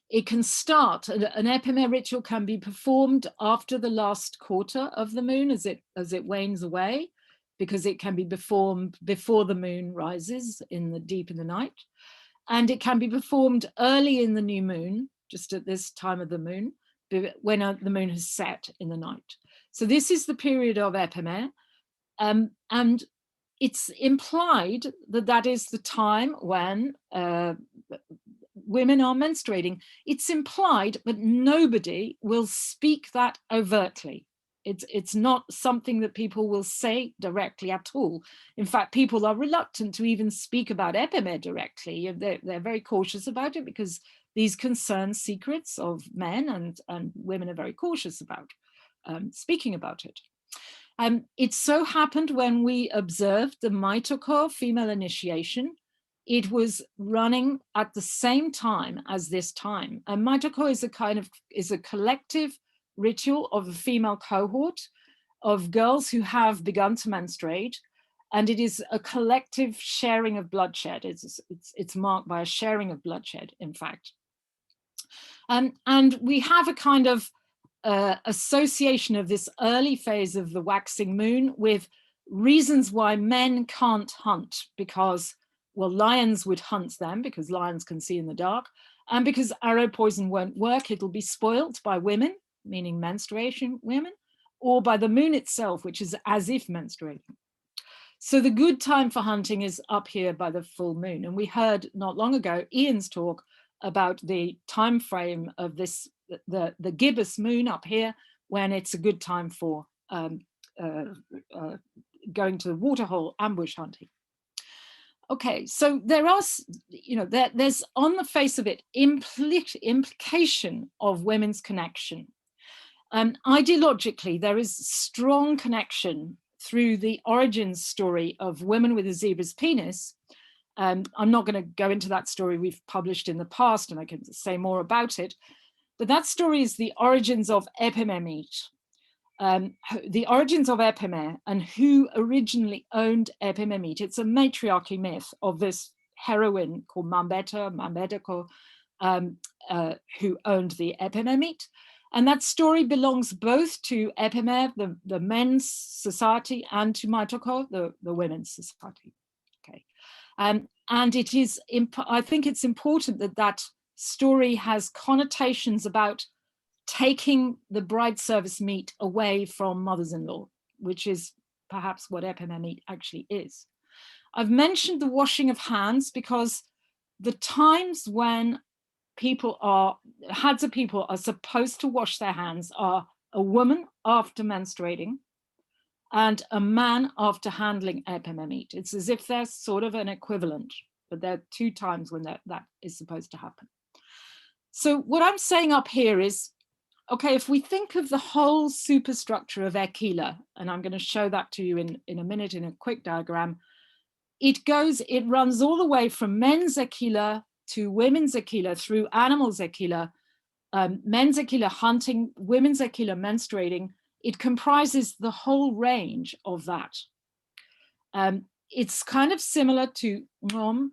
it can start, an Epeme ritual can be performed after the last quarter of the moon as it wanes away, because it can be performed before the moon rises deep in the night. And it can be performed early in the new moon, just at this time of the moon, when the moon has set in the night. So this is the period of Epeme. And it's implied that that is the time when women are menstruating. It's implied, but nobody will speak that overtly. It's not something that people will say directly at all. In fact, people are reluctant to even speak about Epeme directly. They're very cautious about it because these concern secrets of men, and women are very cautious about speaking about it. It so happened when we observed the Maitoko female initiation, it was running at the same time as this time. And Maitoko is a collective ritual of a female cohort of girls who have begun to menstruate, and it is a collective sharing of bloodshed. It's marked by a sharing of bloodshed, in fact. And we have a kind of association of this early phase of the waxing moon with reasons why men can't hunt, because, well, lions would hunt them because lions can see in the dark, and because arrow poison won't work, it'll be spoilt by women, meaning menstruation women, or by the moon itself, which is as if menstruating. So the good time for hunting is up here by the full moon. And we heard not long ago Ian's talk about the time frame of this, the gibbous moon up here, when it's a good time for going to the waterhole ambush hunting. Okay, so there are, there's on the face of it implication of women's connection. Ideologically, there is strong connection through the origin story of women with a zebra's penis. I'm not going to go into that story, we've published in the past and I can say more about it, but that story is the origins of Epeme meat. The origins of Epeme and who originally owned Epeme meat. It's a matriarchy myth of this heroine called Mambeteko, who owned the Epeme meat. And that story belongs both to Epeme, the men's society, and to Maitoko, the women's society. Okay, and it is, I think it's important that that story has connotations about taking the bride service meat away from mothers-in-law, which is perhaps what Epeme meat actually is. I've mentioned the washing of hands because the times when Hadza people are supposed to wash their hands are a woman after menstruating and a man after handling Epeme meat. It's as if they're sort of an equivalent, but there are two times when that is supposed to happen. So what I'm saying up here is, okay, if we think of the whole superstructure of Ekila, and I'm going to show that to you in a minute in a quick diagram, it runs all the way from men's Ekila to women's Ekila, through animals Ekila, men's Ekila hunting, women's Ekila menstruating. It comprises the whole range of that. It's kind of similar to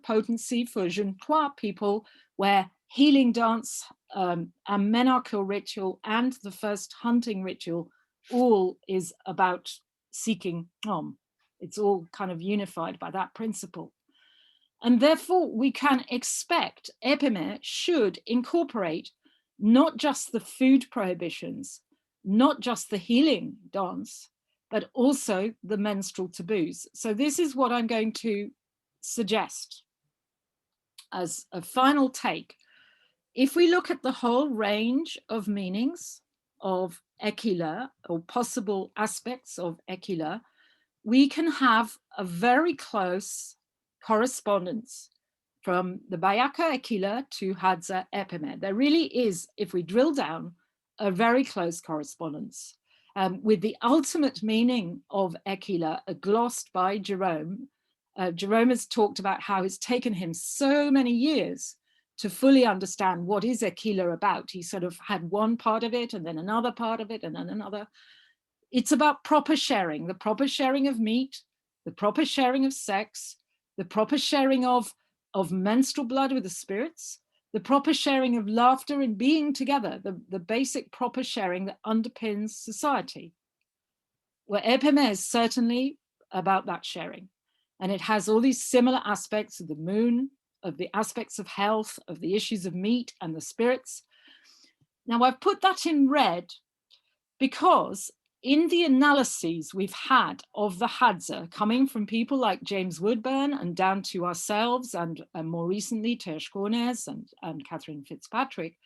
potency for jeune people, where healing dance, a menarchal ritual, and the first hunting ritual all is about seeking It's all kind of unified by that principle. And therefore, we can expect Epeme should incorporate not just the food prohibitions, not just the healing dance, but also the menstrual taboos. So this is what I'm going to suggest as a final take. If we look at the whole range of meanings of Ekila, or possible aspects of Ekila, we can have a very close correspondence from the Bayaka Ekila to Hadza Epeme. There really is, if we drill down, a very close correspondence with the ultimate meaning of Ekila glossed by Jerome. Jerome has talked about how it's taken him so many years to fully understand what is Ekila about. He sort of had one part of it and then another part of it and then another. It's about proper sharing, the proper sharing of meat, the proper sharing of sex, the proper sharing of menstrual blood with the spirits, the proper sharing of laughter and being together, the basic proper sharing that underpins society. Where Epeme is certainly about that sharing. And it has all these similar aspects of the moon, of the aspects of health, of the issues of meat and the spirits. Now I've put that in red because in the analyses we've had of the Hadza, coming from people like James Woodburn and down to ourselves and more recently Tersh Cornes and Catherine Fitzpatrick,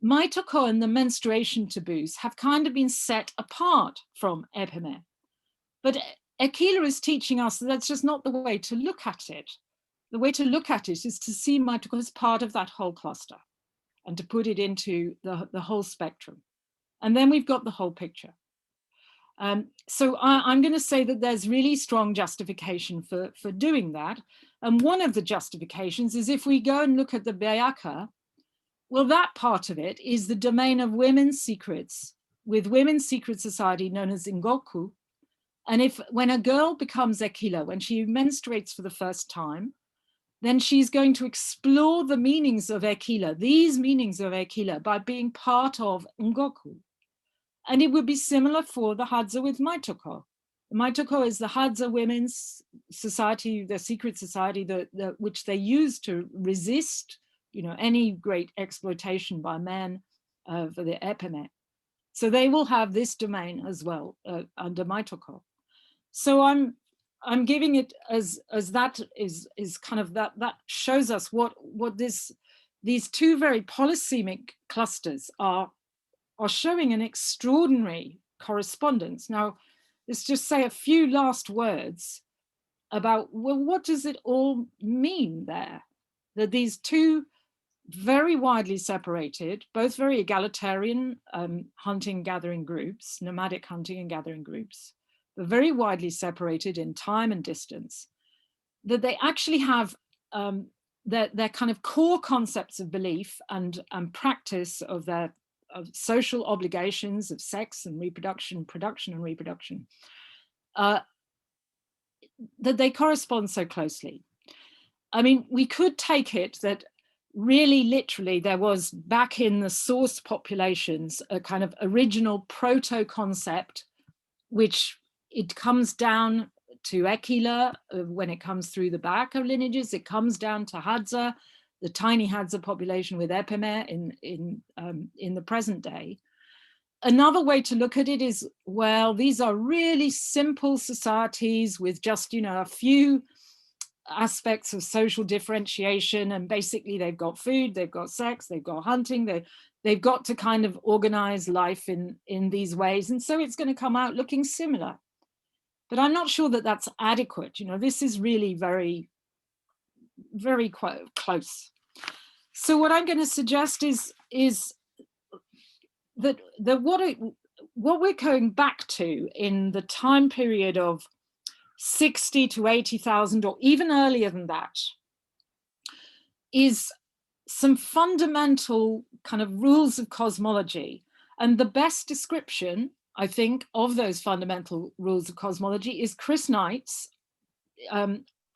Maitoko and the menstruation taboos have kind of been set apart from Epeme. But Ekila is teaching us that that's just not the way to look at it. The way to look at it is to see Maitoko as part of that whole cluster and to put it into the whole spectrum. And then we've got the whole picture. So I'm going to say that there's really strong justification for doing that. And one of the justifications is if we go and look at the Bayaka, well, that part of it is the domain of women's secrets, with women's secret society known as Ngoku. And when a girl becomes Ekila, when she menstruates for the first time, then she's going to explore the meanings of Ekila, these meanings of Ekila, by being part of Ngoku. And it would be similar for the Hadza with Maitoko. Maitoko is the Hadza women's society, the secret society which they use to resist, any great exploitation by men for the Epeme. So they will have this domain as well under Maitoko. So I'm giving it as that is kind of that shows us what these two very polysemic clusters are showing an extraordinary correspondence. Now, let's just say a few last words about, well, what does it all mean there? That these two very widely separated, both very egalitarian hunting gathering groups, nomadic hunting and gathering groups, but very widely separated in time and distance, that they actually have their kind of core concepts of belief and practice of their social obligations of sex and reproduction, production and reproduction, that they correspond so closely. I mean, we could take it that really literally there was back in the source populations a kind of original proto-concept, which it comes down to Ekila when it comes through the Bayaka lineages, it comes down to Hadza, the tiny Hadza population with Epeme in the present day. Another way to look at it is, well, these are really simple societies with just, a few aspects of social differentiation, and basically they've got food, they've got sex, they've got hunting, they've got to kind of organize life in these ways, and so it's going to come out looking similar. But I'm not sure that that's adequate. This is really very, very close. So what I'm going to suggest is that what we're going back to in the time period of 60 to 80,000 or even earlier than that is some fundamental kind of rules of cosmology. And the best description, I think, of those fundamental rules of cosmology is Chris Knight's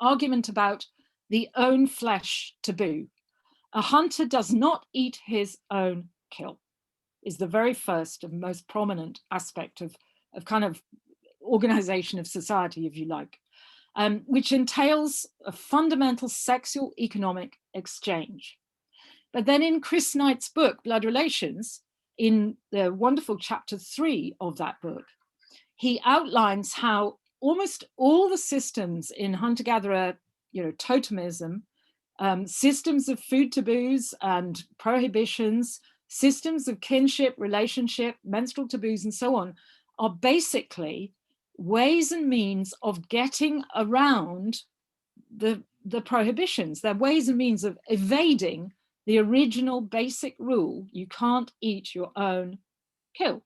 argument about the own flesh taboo. A hunter does not eat his own kill, is the very first and most prominent aspect of kind of organization of society, if you like, which entails a fundamental sexual economic exchange. But then in Chris Knight's book, Blood Relations, in the wonderful chapter 3 of that book, he outlines how almost all the systems in hunter-gatherer, totemism, systems of food taboos and prohibitions, systems of kinship, relationship, menstrual taboos, and so on, are basically ways and means of getting around the prohibitions. They're ways and means of evading the original basic rule: you can't eat your own kill.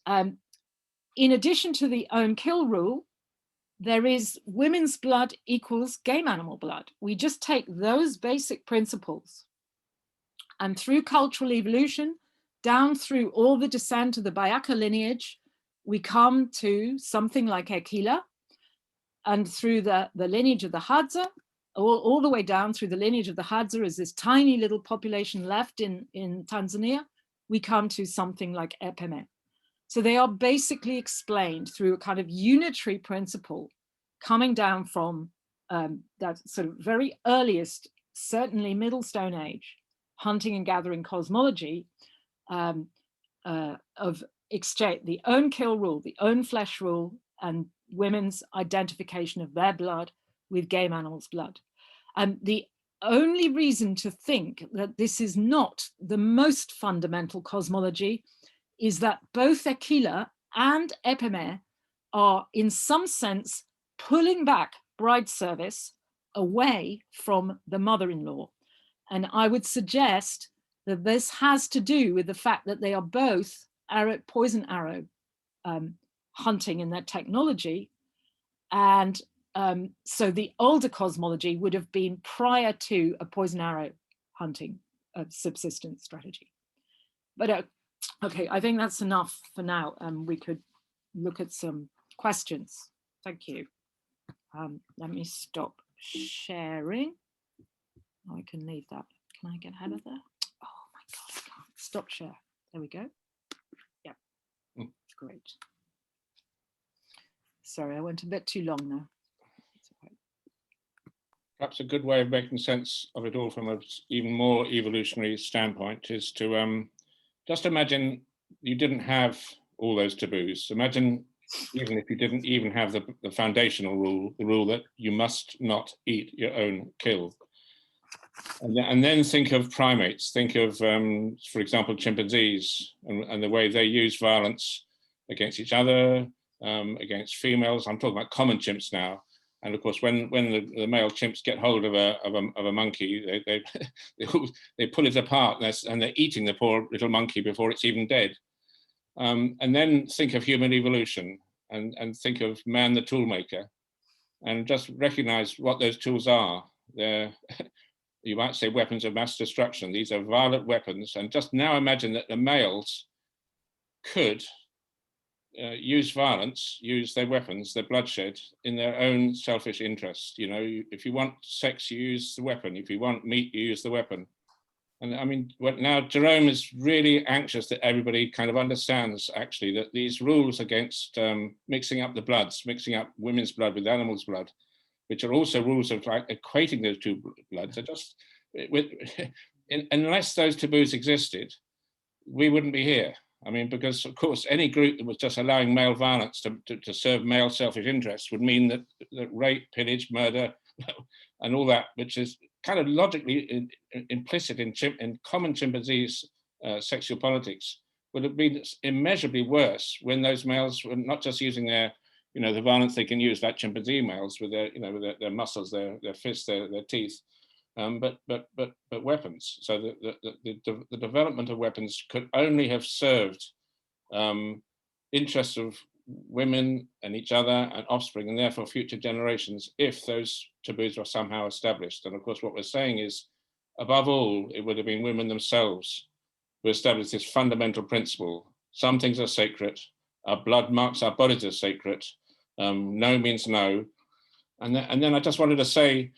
In addition to the own kill rule, there is women's blood equals game animal blood. We just take those basic principles, and through cultural evolution, down through all the descent of the Bayaka lineage, we come to something like Ekila, and through the lineage of the Hadza, all the way down through the lineage of the Hadza as this tiny little population left in Tanzania, we come to something like Epeme. So they are basically explained through a kind of unitary principle coming down from that sort of very earliest, certainly Middle Stone Age, hunting and gathering cosmology of exchange, the own kill rule, the own flesh rule, and women's identification of their blood with game animals' blood. And the only reason to think that this is not the most fundamental cosmology is that both Ekila and Epeme are in some sense pulling back bride service away from the mother-in-law. And I would suggest that this has to do with the fact that they are both poison arrow hunting in their technology. And so the older cosmology would have been prior to a poison arrow hunting subsistence strategy. But okay, I think that's enough for now. We could look at some questions. Thank you. Let me stop sharing. Oh, I can leave that. Can I get out of there? Oh my God, I can't. Stop share. There we go. Yeah. Great. Sorry, I went a bit too long now. Perhaps a good way of making sense of it all from an even more evolutionary standpoint is to just imagine you didn't have all those taboos. Imagine even if you didn't even have the foundational rule, the rule that you must not eat your own kill. And then think of primates, think of, for example, chimpanzees and the way they use violence against each other, against females. I'm talking about common chimps now. And of course, when the male chimps get hold of a monkey, they pull it apart and they're eating the poor little monkey before it's even dead. And then think of human evolution and think of man the toolmaker, and just recognize what those tools are. They're, you might say, weapons of mass destruction. These are violent weapons. And just now imagine that the males could use violence, use their weapons, their bloodshed, in their own selfish interest. You know, if you want sex, you use the weapon. If you want meat, you use the weapon. And I mean, now Jerome is really anxious that everybody kind of understands actually that these rules against mixing up the bloods, mixing up women's blood with animals' blood, which are also rules of like equating those two bloods, are just, unless those taboos existed, we wouldn't be here. I mean, because of course, any group that was just allowing male violence to serve male selfish interests would mean that rape, pillage, murder, and all that, which is kind of logically implicit in common chimpanzees' sexual politics, would have been immeasurably worse when those males were not just using their, you know, the violence they can use like chimpanzee males with their, you know, with their muscles, their fists, their teeth, but weapons. So the development of weapons could only have served interests of women and each other and offspring, and therefore future generations, if those taboos were somehow established. And of course, what we're saying is, above all, it would have been women themselves who established this fundamental principle. Some things are sacred. Our blood marks our bodies as sacred. No means no. And then I just wanted to say,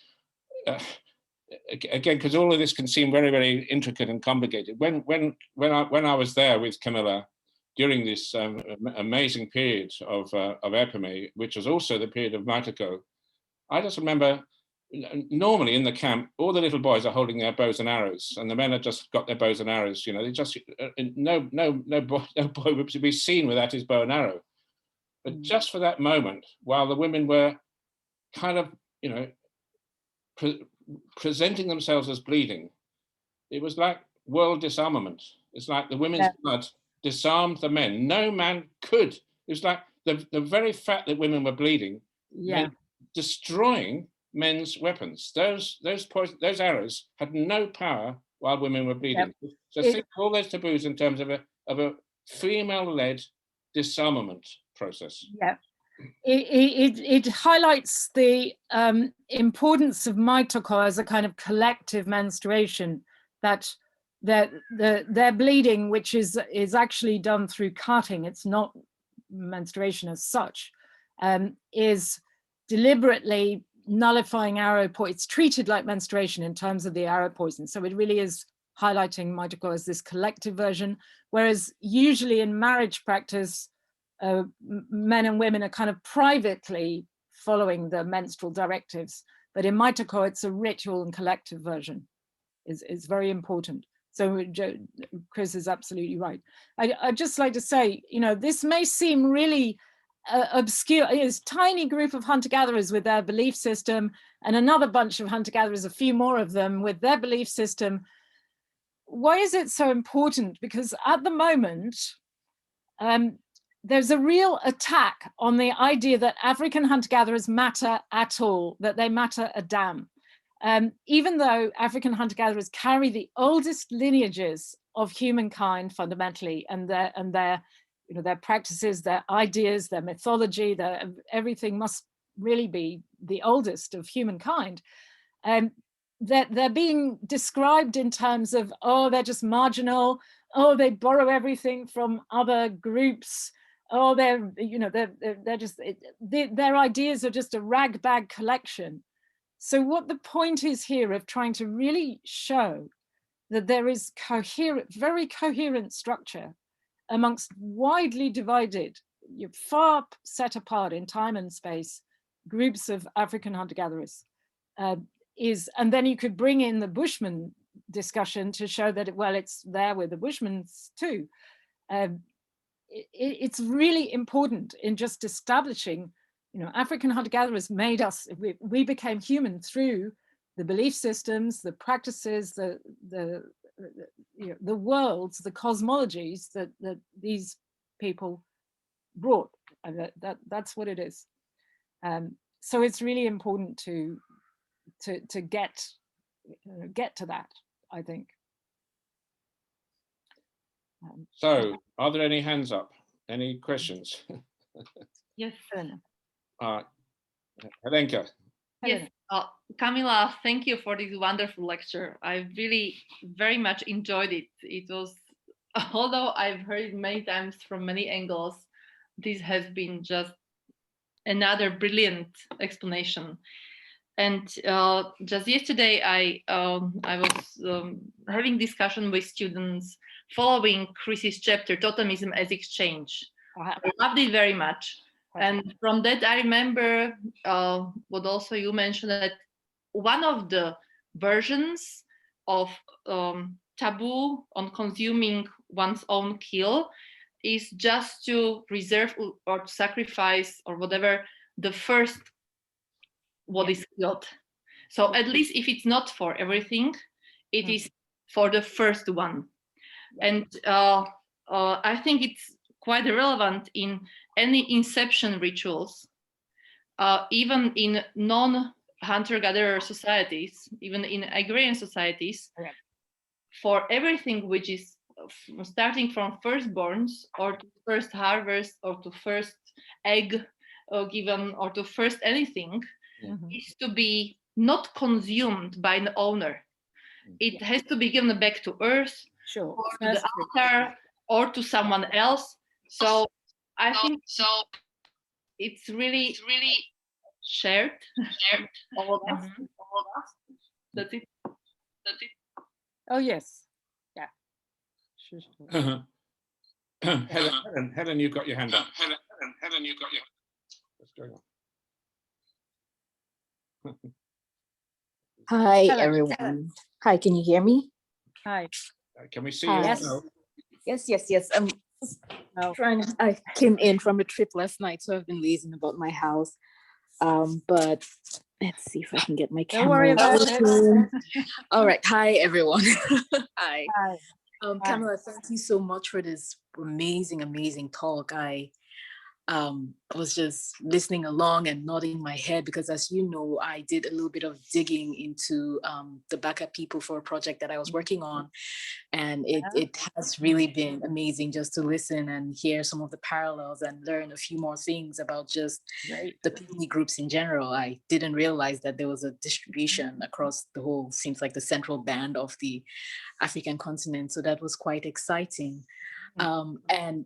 again, because all of this can seem very, very intricate and complicated. When I was there with Camilla during this amazing period of Epeme, which was also the period of mitochondria, I just remember, normally in the camp, all the little boys are holding their bows and arrows, and the men have just got their bows and arrows. You know, they just no boy would be seen without his bow and arrow. But just for that moment, while the women were kind of, you know, presenting themselves as bleeding, it was like world disarmament. It's like the women's blood disarmed the men. No man could. It was like the very fact that women were bleeding, meant destroying men's weapons. Those arrows had no power while women were bleeding. So think of all those taboos in terms of a female-led disarmament process. Yeah. It highlights the importance of mitochondria as a kind of collective menstruation, that their bleeding, which is actually done through cutting, it's not menstruation as such, is deliberately nullifying arrow poison. It's treated like menstruation in terms of the arrow poison. So it really is highlighting mitochondria as this collective version, whereas usually in marriage practice, men and women are kind of privately following the menstrual directives, but in mitochondria, it's a ritual and collective version. Is very important. So Chris is absolutely right. I'd just like to say, you know, this may seem really obscure. It's a tiny group of hunter-gatherers with their belief system, and another bunch of hunter-gatherers, a few more of them with their belief system. Why is it so important? Because at the moment, there's a real attack on the idea that African hunter-gatherers matter at all, that they matter a damn. Even though African hunter-gatherers carry the oldest lineages of humankind fundamentally, and their you know, their practices, their ideas, their mythology, everything must really be the oldest of humankind. They're being described in terms of, oh, they're just marginal, oh, they borrow everything from other groups, oh, they're just, their ideas are just a ragbag collection. So what the point is here of trying to really show that there is coherent, very coherent structure amongst widely divided, far set apart in time and space, groups of African hunter-gatherers. And then you could bring in the Bushman discussion to show that, well, it's there with the Bushmans too. It's really important in just establishing, African hunter-gatherers made us, we became human through the belief systems, the practices, the worlds, the cosmologies that these people brought. And that's what it is. So it's really important to get to that, I think. So, are there any hands up? Any questions? Yes. Helenka. Yes, Camilla, thank you for this wonderful lecture. I really very much enjoyed it. It was, although I've heard it many times from many angles, this has been just another brilliant explanation. And just yesterday, I was having discussion with students following Chris's chapter, Totemism as Exchange. I loved it very much. And from that, I remember what also you mentioned, that one of the versions of taboo on consuming one's own kill is just to reserve or to sacrifice or whatever the first what is killed. So at least if it's not for everything, it is for the first one. And I think it's quite relevant in any inception rituals, even in non-hunter-gatherer societies, even in agrarian societies, for everything which is starting from firstborns or to first harvest or to first egg given or to first anything, is to be not consumed by an owner. It has to be given back to earth, or to the altar, or to someone else. So I think it's really shared. All of us. That's it. Oh yes, yeah. Helen, you've got your hand up. Helen, you've got your. What's going on? Hi, Hello. everyone. Hi, can you hear me? Hi. Can we see Hi. you? Yes. No. Yes. I came in from a trip last night, so I've been lazing about my house. But let's see if I can get my camera. Don't worry about it. All right. Hi, everyone. Hi. Hi. Camilla, thank you so much for this amazing talk. I was just listening along and nodding my head because, as you know, I did a little bit of digging into the Bayaka people for a project that I was working on. And it has really been amazing just to listen and hear some of the parallels and learn a few more things about just the Pygmy groups in general. I didn't realize that there was a distribution across the whole, seems like the central band of the African continent. So that was quite exciting. And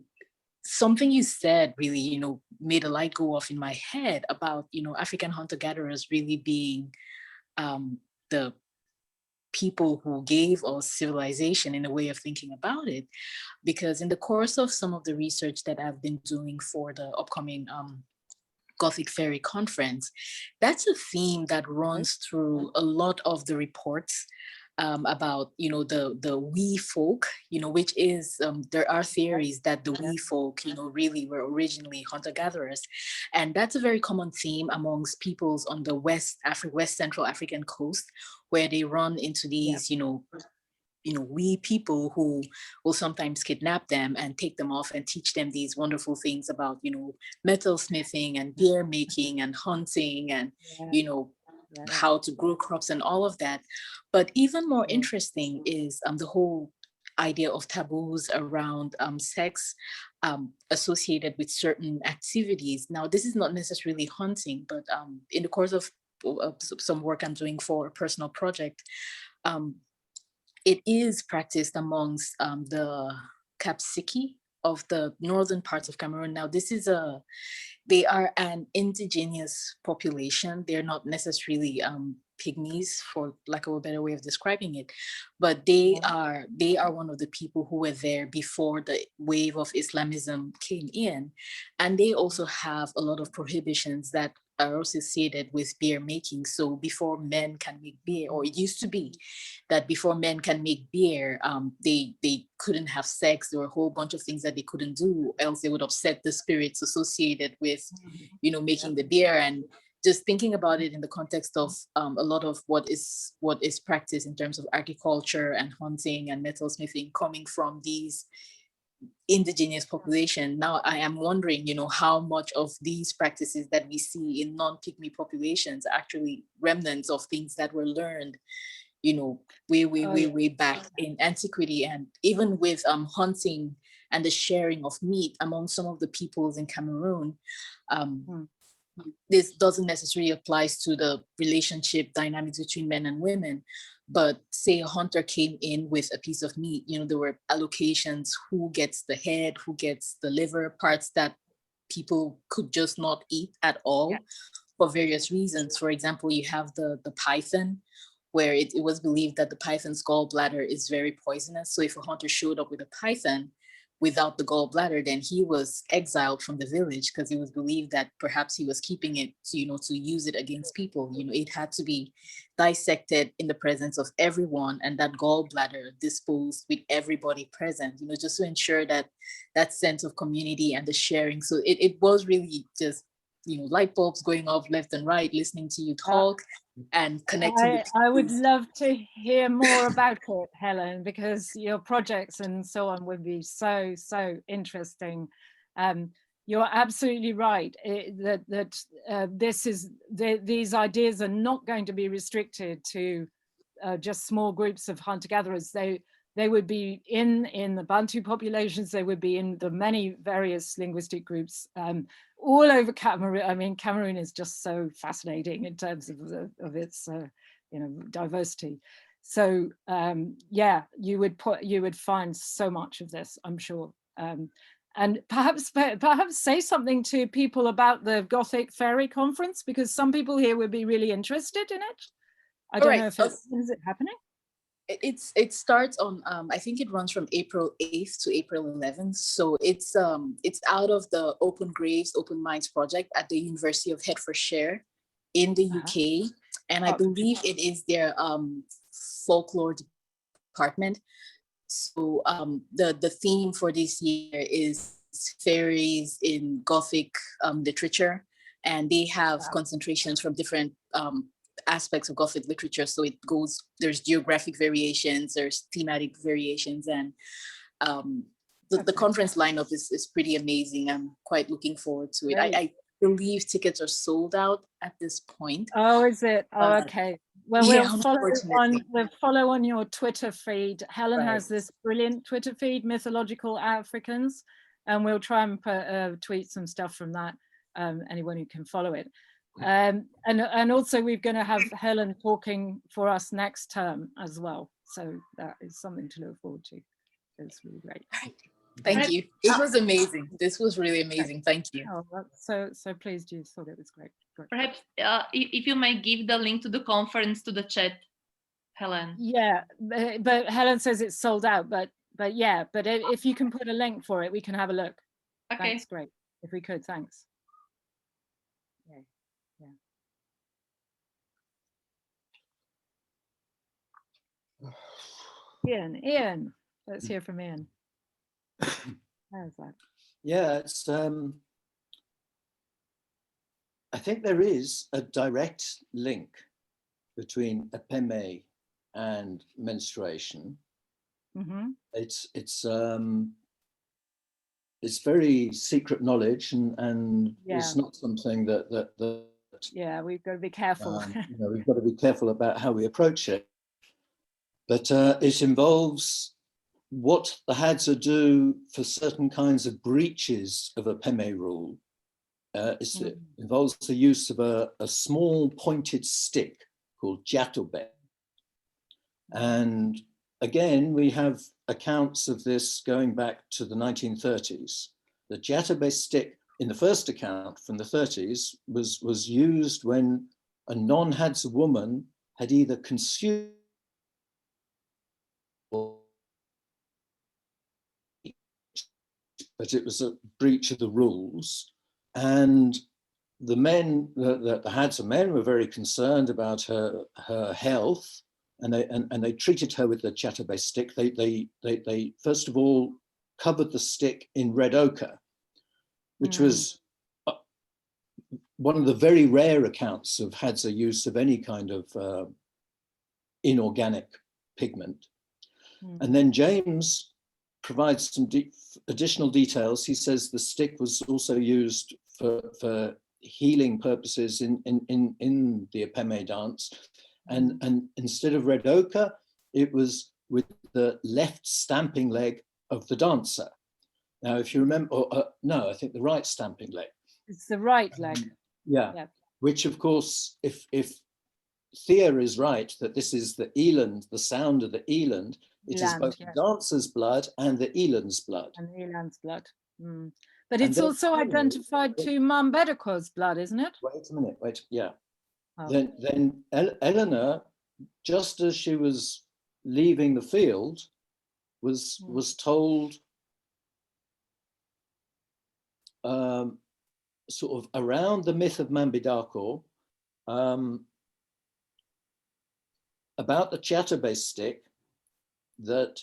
something you said really, made a light go off in my head about, African hunter-gatherers really being the people who gave us civilization in a way of thinking about it. Because in the course of some of the research that I've been doing for the upcoming Gothic Fairy Conference, that's a theme that runs through a lot of the reports about, the we folk, which is, there are theories that the we folk, really were originally hunter-gatherers. And that's a very common theme amongst peoples on the West Central African coast, where they run into these, we people who will sometimes kidnap them and take them off and teach them these wonderful things about, metal smithing and beer making and hunting and, how to grow crops and all of that. But even more interesting is the whole idea of taboos around sex associated with certain activities. Now, this is not necessarily hunting, but in the course of some work I'm doing for a personal project, it is practiced amongst the Kapsiki of the northern parts of Cameroon. Now, they are an indigenous population. They're not necessarily Pygmies, for lack of a better way of describing it, but they are one of the people who were there before the wave of Islamism came in, and they also have a lot of prohibitions that are associated with beer making. So before men can make beer, or it used to be that before men can make beer, they couldn't have sex. There were a whole bunch of things that they couldn't do, else they would upset the spirits associated with, making the beer. And just thinking about it in the context of a lot of what is practiced in terms of agriculture and hunting and metalsmithing coming from these indigenous population. Now I am wondering, how much of these practices that we see in non-Pygmy populations are actually remnants of things that were learned, way back in antiquity. And even with hunting and the sharing of meat among some of the peoples in Cameroon, this doesn't necessarily apply to the relationship dynamics between men and women, but say a hunter came in with a piece of meat, there were allocations, who gets the head, who gets the liver, parts that people could just not eat at all for various reasons. For example, you have the python, where it was believed that the python's gallbladder is very poisonous. So if a hunter showed up with a python without the gallbladder, then he was exiled from the village, because it was believed that perhaps he was keeping it to use it against people. It had to be dissected in the presence of everyone, and that gallbladder disposed with everybody present, just to ensure that sense of community and the sharing. So it was really just, light bulbs going off left and right, listening to you talk and connecting. I would love to hear more about it, Helen, because your projects and so on would be so interesting. You're absolutely right these ideas are not going to be restricted to just small groups of hunter-gatherers. They would be in the Bantu populations. They would be in the many various linguistic groups all over Cameroon. I mean, Cameroon is just so fascinating in terms of its diversity. So you would find so much of this, I'm sure. And perhaps say something to people about the Gothic Fairy Conference, because some people here would be really interested in it. I don't know if is it happening? It starts on I think it runs from April 8th to April 11th. So it's out of the Open Graves, Open Minds project at the University of Hertfordshire in the UK. And I believe it is their folklore department. So the theme for this year is fairies in Gothic literature, and they have concentrations from different aspects of Gothic literature. So there's geographic variations, there's thematic variations, and the conference lineup is pretty amazing. I'm quite looking forward to it. I believe tickets are sold out at this point. Oh, is it? Oh, okay. Well, we'll follow on your Twitter feed. Helen has this brilliant Twitter feed, Mythological Africans, and we'll try and tweet some stuff from that. Anyone who can follow it. And also we're going to have Helen talking for us next term as well. So that is something to look forward to. It's really great. Thank you. It was amazing. This was really amazing. Thank you. Oh, so pleased you thought it was great. Perhaps if you might give the link to the conference to the chat, Helen. Yeah, but Helen says it's sold out. But if you can put a link for it, we can have a look. Okay. That's great. If we could, thanks. Yeah. Ian, let's hear from Ian. How's that? Yeah, it's I think there is a direct link between Epeme and menstruation. Mm-hmm. It's very secret knowledge, and it's not something that we've got to be careful. We've got to be careful about how we approach it. But it involves what the Hadza do for certain kinds of breaches of a Epeme rule. It involves the use of a small pointed stick called jatobe. And again, we have accounts of this going back to the 1930s. The jatobe stick in the first account from the 30s was used when a non-Hadza woman had either consumed or, but it was a breach of the rules. And the men, the Hadza men were very concerned about her health, and they treated her with the chatterbase stick. They first of all covered the stick in red ochre, which was one of the very rare accounts of Hadza use of any kind of inorganic pigment. And then James provides some additional details. He says the stick was also used for healing purposes in the Epeme dance. And instead of red ochre, it was with the left stamping leg of the dancer. Now, if you remember, no, I think the right stamping leg. It's the right leg. Yeah. Which of course, if Thea is right, that this is the eland, the sound of the eland, it is both the dancer's blood and the eland's blood. And the eland's blood. But it's also identified to Mambedako's blood, isn't it? Wait a minute, yeah. Oh. Then Eleanor, just as she was leaving the field, was told sort of around the myth of Mambedako, about the chatterbase stick, that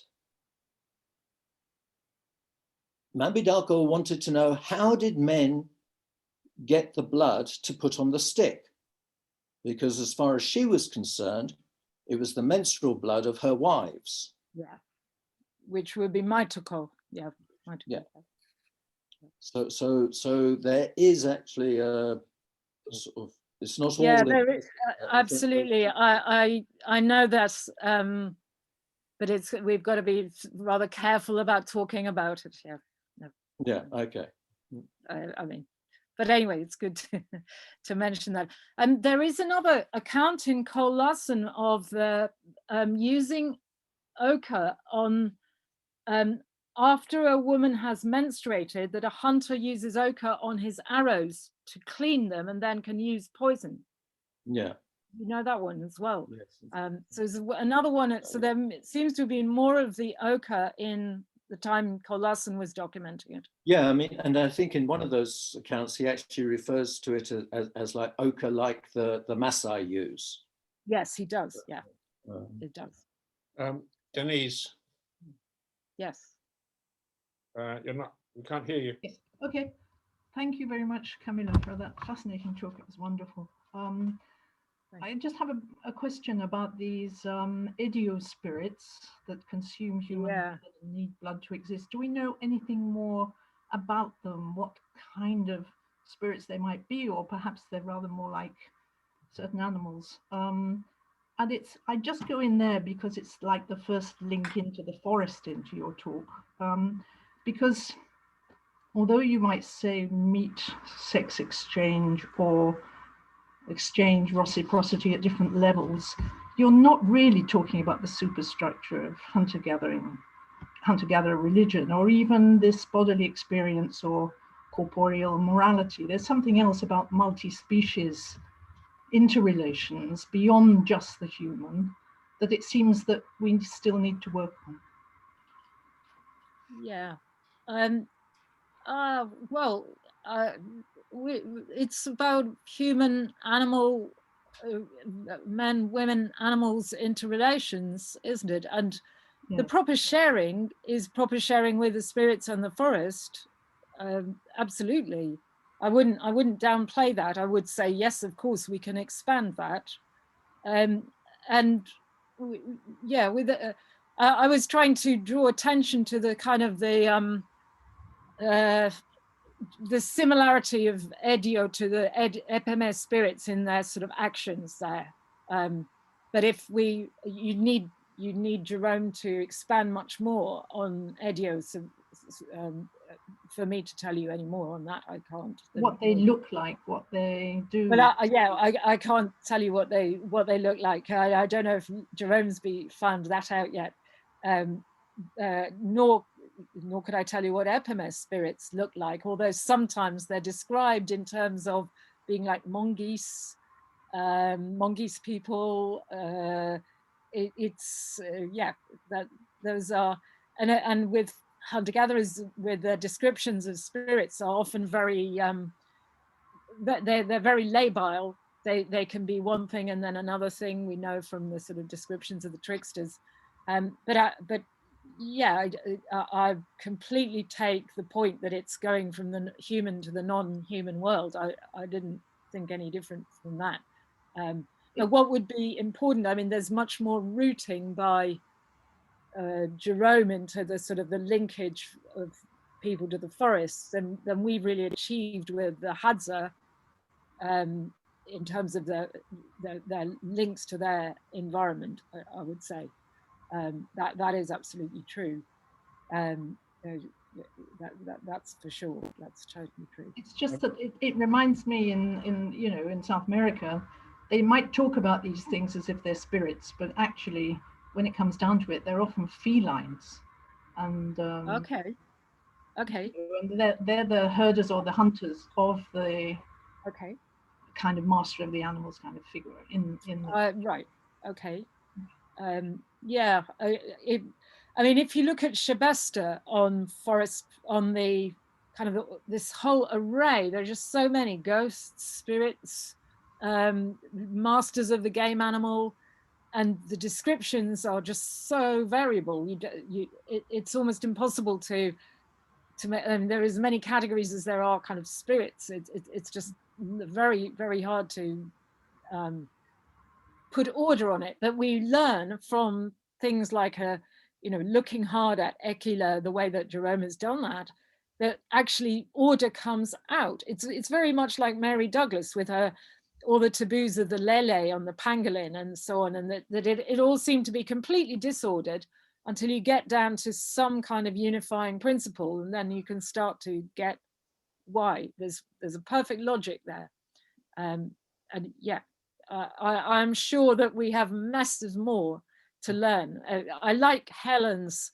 Mambedako wanted to know, how did men get the blood to put on the stick? Because as far as she was concerned, it was the menstrual blood of her wives. Yeah, which would be mitoko. Yeah. Yeah. So there is actually a sort of, it's not all. Yeah, there is, absolutely. I know that's, but we've got to be rather careful about talking about it. Yeah. No. Yeah. Okay. I mean, but anyway, it's good to mention that. And there is another account in Khoesan of using ochre on after a woman has menstruated, that a hunter uses ochre on his arrows to clean them and then can use poison. Yeah. You know that one as well. Yes. So there's another one. So there seems to have been more of the ochre in the time Khoesan was documenting it. Yeah, I mean, and I think in one of those accounts, he actually refers to it as like ochre, like the Maasai use. Yes, he does. Yeah, it does. Denise. Yes. You're not, we can't hear you. Yes. Okay. Thank you very much, Camilla, for that fascinating talk. It was wonderful. I just have a question about these idio spirits that consume human blood and need blood to exist. Do we know anything more about them? What kind of spirits they might be, or perhaps they're rather more like certain animals? And I just go in there because it's like the first link into the forest into your talk. Because although you might say meat, sex exchange, or exchange reciprocity at different levels, you're not really talking about the superstructure of hunter-gatherer religion, or even this bodily experience or corporeal morality. There's something else about multi-species interrelations beyond just the human that it seems that we still need to work on. Yeah. It's about human, animal, men, women, animals interrelations, isn't it? And the proper sharing is proper sharing with the spirits and the forest. Absolutely. I wouldn't downplay that. I would say, yes, of course, we can expand that. I was trying to draw attention to the kind of the similarity of Edio to the Epeme spirits in their sort of actions there. But if you need Jerome to expand much more on Edio, so, for me to tell you any more on that, I can't. What they look like, what they do. But I can't tell you what they look like. I don't know if Jerome's found that out yet. Nor could I tell you what Epeme spirits look like, although sometimes they're described in terms of being like mongoose, Mongoose people. Yeah, that those are, and with hunter-gatherers, with their descriptions of spirits are often very, they're very labile. They can be one thing and then another thing. We know from the sort of descriptions of the tricksters, but yeah, I completely take the point that it's going from the human to the non-human world. I didn't think any different from that. But what would be important, I mean, there's much more rooting by Jerome into the sort of the linkage of people to the forests than we've really achieved with the Hadza, in terms of their links to their environment. I would say that is absolutely true. That's for sure. That's totally true. It's just that it reminds me in South America, they might talk about these things as if they're spirits, but actually, when it comes down to it, they're often felines. And okay. And they're the herders or the hunters of the kind of master of the animals kind of figure in the right. Okay. Yeah. I mean, if you look at Shabesta on forest, on the kind of this whole array, there are just so many ghosts, spirits, masters of the game animal, and the descriptions are just so variable. It's almost impossible to make. There are as many categories as there are kind of spirits. It's just very, very hard to put order on it. But we learn from things like looking hard at Ekila, the way that Jerome has done that actually order comes out. It's very much like Mary Douglas with her, all the taboos of the Lele on the pangolin and so on, and that it all seemed to be completely disordered until you get down to some kind of unifying principle, and then you can start to get why. There's a perfect logic there. And yeah, I'm sure that we have masses more to learn. I like Helen's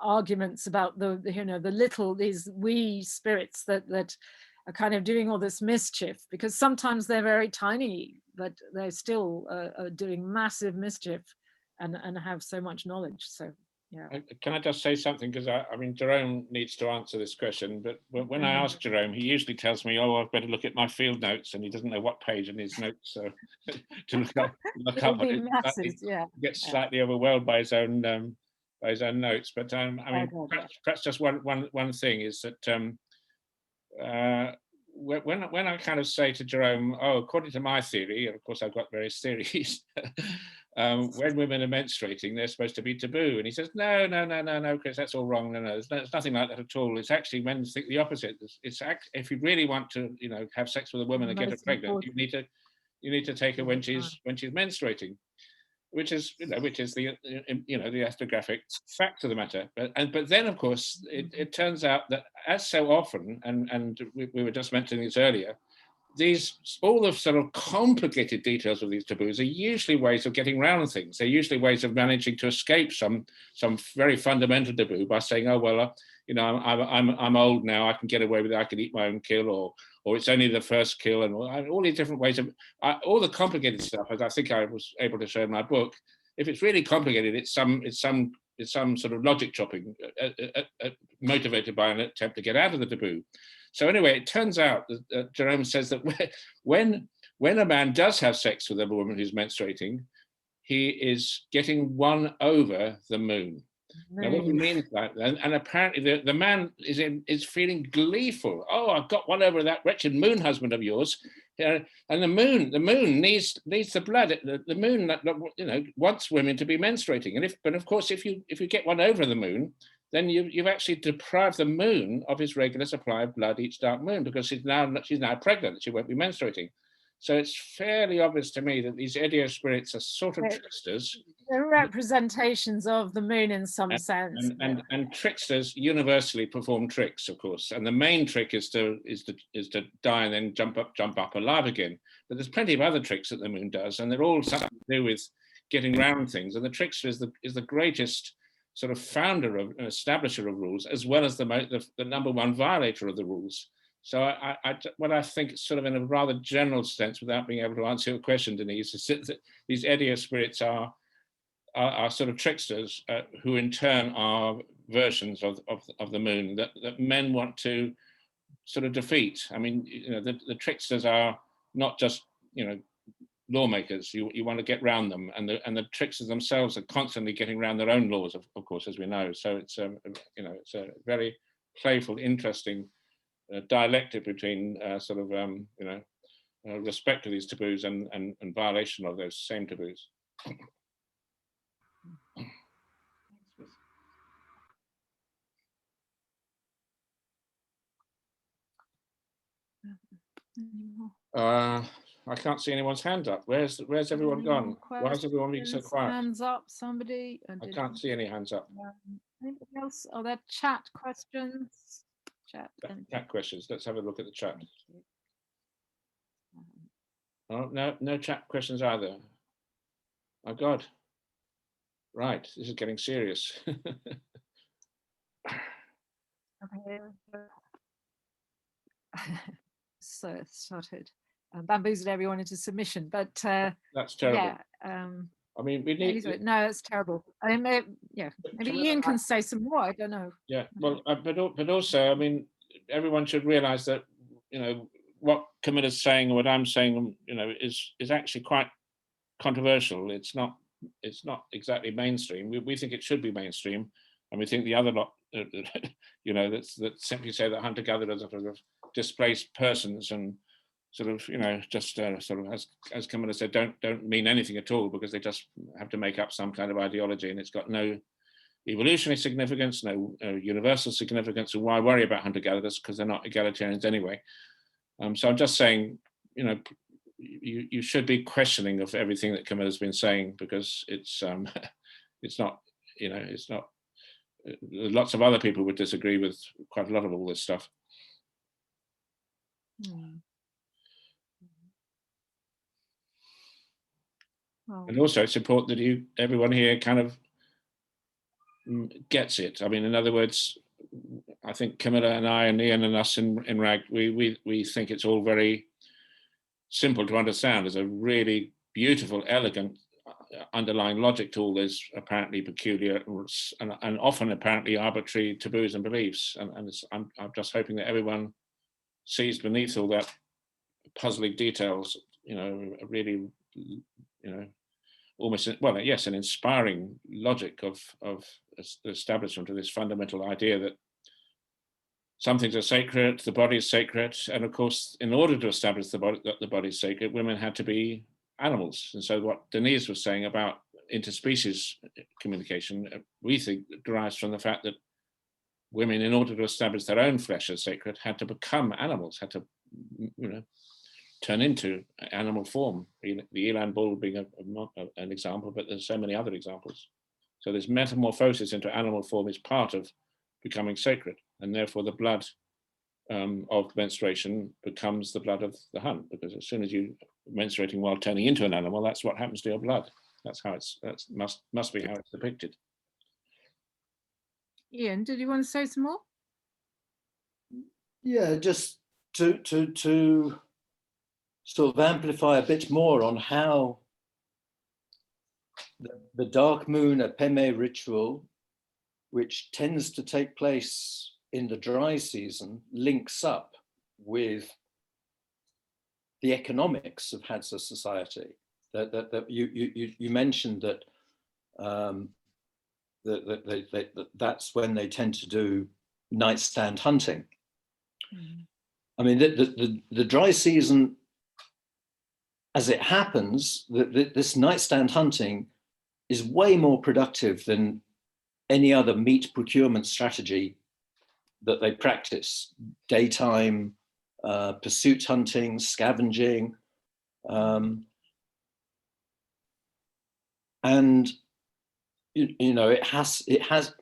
arguments about these wee spirits that are kind of doing all this mischief, because sometimes they're very tiny, but they're still doing massive mischief and have so much knowledge. So yeah. Can I just say something? Because I mean, Jerome needs to answer this question, but when I ask Jerome, he usually tells me, "Oh, I've better look at my field notes," and he doesn't know what page in his notes so to look up. Gets slightly overwhelmed by his own notes. But I mean, perhaps just one thing is that when I kind of say to Jerome, "Oh, according to my theory," and of course I've got various theories. When women are menstruating, they're supposed to be taboo, and he says, "No, Chris, that's all wrong. No, there's nothing like that at all. It's actually men think the opposite. If you really want to, have sex with a woman and get her pregnant, you need to take her when she's menstruating, which is the ethnographic fact of the matter. But then of course it turns out that, as so often, and we were just mentioning this earlier, all the sort of complicated details of these taboos are usually ways of getting around things. They're usually ways of managing to escape some very fundamental taboo by saying, "Oh well, I'm old now. I can get away with it. I can eat my own kill, or it's only the first kill," and all these different ways of all the complicated stuff. As I think I was able to show in my book, if it's really complicated, it's some sort of logic chopping motivated by an attempt to get out of the taboo. So anyway, it turns out that Jerome says that when a man does have sex with a woman who's menstruating, he is getting one over the moon. Now, what he means by that, and apparently the man is feeling gleeful. "Oh, I've got one over that wretched moon husband of yours." And the moon needs the blood. The moon, wants women to be menstruating. But of course, if you get one over the moon, then you've actually deprived the moon of his regular supply of blood each dark moon, because she's now pregnant. She won't be menstruating. So it's fairly obvious to me that these idio spirits are sort of tricksters. They're representations of the moon in some sense. And tricksters universally perform tricks, of course. And the main trick is to die and then jump up alive again. But there's plenty of other tricks that the moon does, and they're all something to do with getting around things. And the trickster is the greatest sort of founder of an establisher of rules, as well as the number one violator of the rules. So what I think sort of in a rather general sense, without being able to answer your question, Denise, is that these Edio spirits are sort of tricksters who in turn are versions of the moon that men want to sort of defeat. I mean, you know, the tricksters are not just, you know, lawmakers. You want to get around them, and the tricksters themselves are constantly getting around their own laws, of course, as we know. So it's you know, it's a very playful, interesting dialectic between sort of you know, respect to these taboos and violation of those same taboos. I can't see anyone's hand up. Where's everyone gone? Why is everyone being so quiet? Hands up, somebody. I can't see any hands up. Anything else? Are there chat questions? Chat questions. Let's have a look at the chat. Oh, no chat questions either. Oh God. Right, this is getting serious. Okay. So started bamboozled everyone into submission, but that's terrible. yeah. I mean, we need. No, that's terrible. I mean, maybe Ian can say some more. I don't know. Yeah, well, but also, I mean, everyone should realise that, you know, what Camilla's saying or what I'm saying, you know, is actually quite controversial. It's not exactly mainstream. We think it should be mainstream, and we think the other lot, you know, that simply say that hunter-gatherers are sort of displaced persons and sort of, you know, just sort of, as Camilla said, don't mean anything at all, because they just have to make up some kind of ideology, and it's got no evolutionary significance, no universal significance. So why worry about hunter-gatherers, because they're not egalitarians anyway. So I'm just saying, you know, you should be questioning of everything that Camilla's been saying, because it's it's not, you know, it's not. Lots of other people would disagree with quite a lot of all this stuff. And also, it's important that everyone here kind of gets it. I mean, in other words, I think Camilla and I and Ian and us in RAG, we think it's all very simple to understand. There's a really beautiful, elegant underlying logic to all this apparently peculiar and often apparently arbitrary taboos and beliefs. And I'm just hoping that everyone sees beneath all that puzzling details, you know, really, you know, almost, well, yes, an inspiring logic of the establishment of this fundamental idea that some things are sacred, the body is sacred, and of course, in order to establish that the body is sacred, women had to be animals. And so what Denise was saying about interspecies communication, we think derives from the fact that women, in order to establish their own flesh as sacred, had to become animals, had to, you know, turn into animal form. The eland bull being an example, but there's so many other examples. So this metamorphosis into animal form is part of becoming sacred, and therefore the blood of menstruation becomes the blood of the hunt, because as soon as you menstruating while turning into an animal, that's what happens to your blood. That's how must be how it's depicted. Ian, did you want to say some more? Yeah, just to sort of amplify a bit more on how the dark moon Epeme ritual, which tends to take place in the dry season, links up with the economics of Hadza society. That you mentioned that that's when they tend to do nightstand hunting. I mean, the dry season, as it happens, this nightstand hunting is way more productive than any other meat procurement strategy that they practice. Daytime pursuit hunting, scavenging, and you know, it has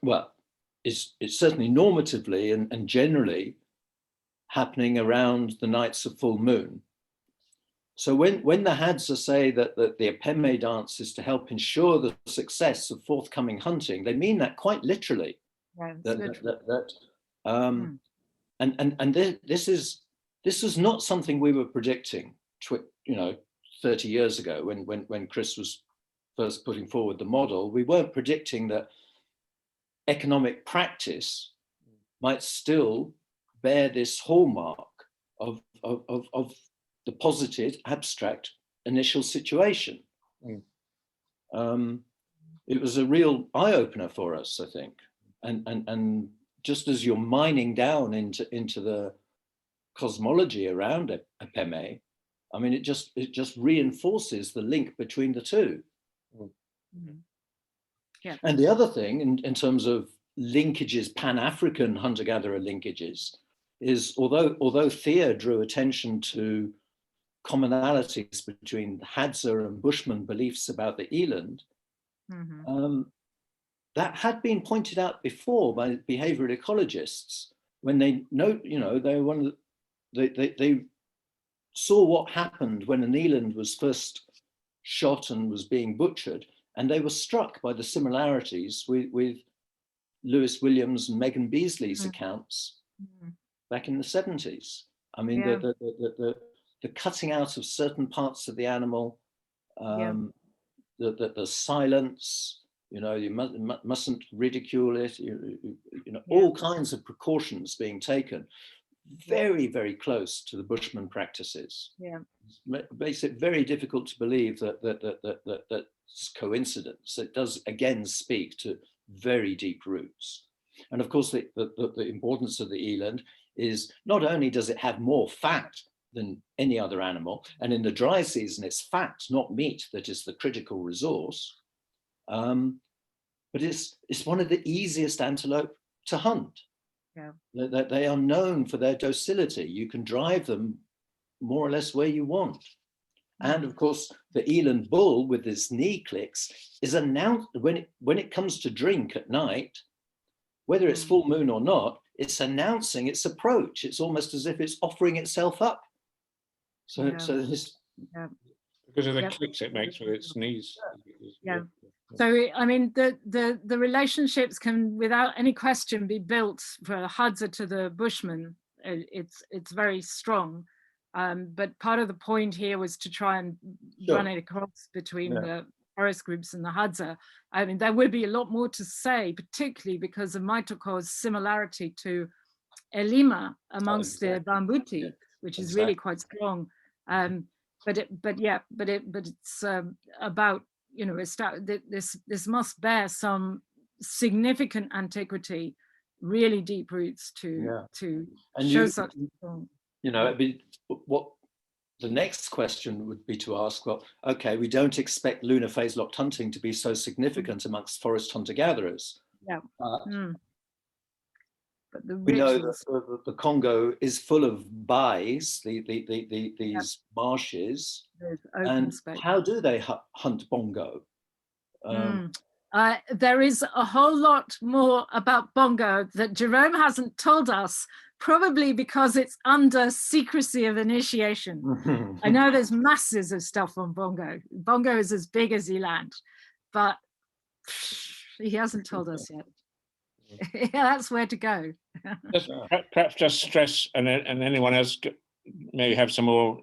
well, it's certainly normatively and generally happening around the nights of full moon. So when the Hadza say that the Epeme dance is to help ensure the success of forthcoming hunting, they mean that quite literally. Yeah, And this is this was not something we were predicting, 30 years ago when Chris was first putting forward the model. We weren't predicting that economic practice might still bear this hallmark of the posited, abstract initial situation. It was a real eye-opener for us, I think. And just as you're mining down into the cosmology around Epeme, I mean, it just reinforces the link between the two. Yeah. And the other thing, in terms of linkages, Pan-African hunter-gatherer linkages, is although Thea drew attention to commonalities between Hadza and Bushman beliefs about the eland, that had been pointed out before by behavioral ecologists when they they saw what happened when an eland was first shot and was being butchered, and they were struck by the similarities with Lewis Williams and Megan Beasley's accounts back in the 70s. I mean, the cutting out of certain parts of the animal, the silence, you mustn't ridicule it, all kinds of precautions being taken, very, very close to the Bushman practices. Makes it very difficult to believe that's coincidence. It does again speak to very deep roots. And of course, the importance of the eland is not only does it have more fat than any other animal, and in the dry season, it's fat, not meat, that is the critical resource, but it's one of the easiest antelope to hunt. They are known for their docility. You can drive them more or less where you want. And of course, the eland bull with his knee clicks is announced when it comes to drink at night, whether it's full moon or not, it's announcing its approach. It's almost as if it's offering itself up. So this, because of the clicks it makes with its knees. So I mean, the relationships can, without any question, be built for Hadza to the Bushman. It's very strong, but part of the point here was to try and run it across between the forest groups and the Hadza. I mean, there would be a lot more to say, particularly because of Maitoko's similarity to Elima amongst the Bambuti, which is really quite strong. But it's about, this must bear some significant antiquity, really deep roots to show such strong. What the next question would be to ask, well, okay, we don't expect lunar phase locked hunting to be so significant amongst forest hunter-gatherers. But the we know that the Congo is full of bays, these marshes, and space. How do they hunt bongo? There is a whole lot more about bongo that Jerome hasn't told us, probably because it's under secrecy of initiation. I know there's masses of stuff on bongo. Bongo is as big as eland, but he hasn't told us yet. That's where to go. Perhaps just stress, and anyone else may have some more,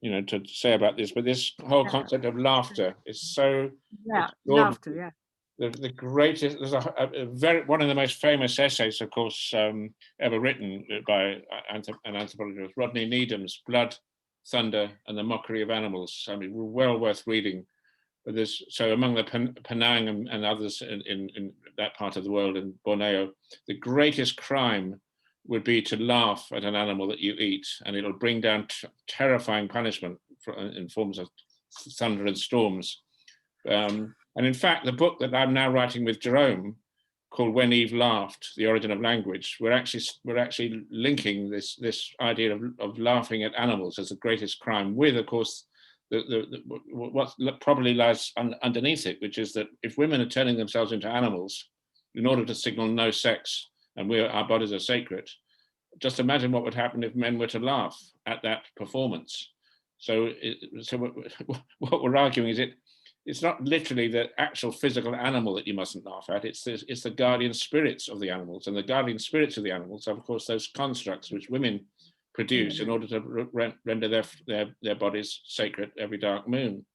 to say about this. But this whole concept of laughter is so laughter. The greatest. There's one of the most famous essays, of course, ever written by an anthropologist, Rodney Needham's "Blood, Thunder, and the Mockery of Animals." I mean, well worth reading. But so among the Penang and others in that part of the world, in Borneo, the greatest crime would be to laugh at an animal that you eat, and it'll bring down terrifying punishment in forms of thunder and storms. And in fact, the book that I'm now writing with Jerome, called "When Eve Laughed: The Origin of Language," we're actually linking this idea of laughing at animals as the greatest crime with, of course, what probably lies underneath it, which is that if women are turning themselves into animals in order to signal no sex and our bodies are sacred, just imagine what would happen if men were to laugh at that performance. So what we're arguing is it's not literally the actual physical animal that you mustn't laugh at, it's the guardian spirits of the animals, and the guardian spirits of the animals are, of course, those constructs which women produce in order to render their bodies sacred every dark moon.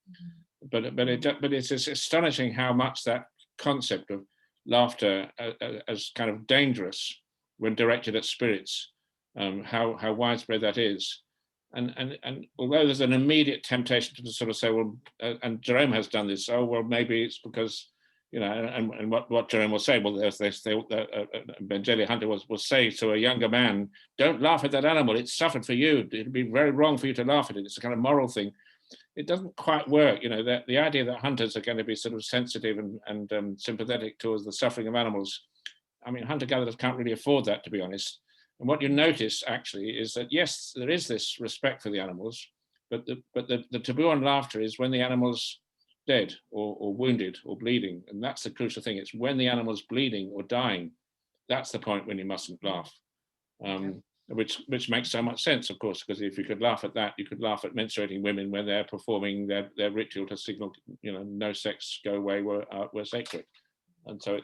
But it's astonishing how much that concept of laughter as kind of dangerous when directed at spirits, how widespread that is. And although there's an immediate temptation to sort of say, well, and Jerome has done this, oh, well, maybe it's because, you know, and what Jerome will say, well, Benjeli Hunter will say to a younger man, don't laugh at that animal, it's suffered for you, it'd be very wrong for you to laugh at it, it's a kind of moral thing. It doesn't quite work, you know, the idea that hunters are going to be sort of sensitive and sympathetic towards the suffering of animals. I mean, hunter-gatherers can't really afford that, to be honest. And what you notice actually is that, yes, there is this respect for the animals, but the taboo on laughter is when the animal's dead or wounded or bleeding. And that's the crucial thing. It's when the animal's bleeding or dying, that's the point when you mustn't laugh. Which makes so much sense, of course, because if you could laugh at that, you could laugh at menstruating women when they're performing their ritual to signal, you know, no sex, go away, we're sacred. And so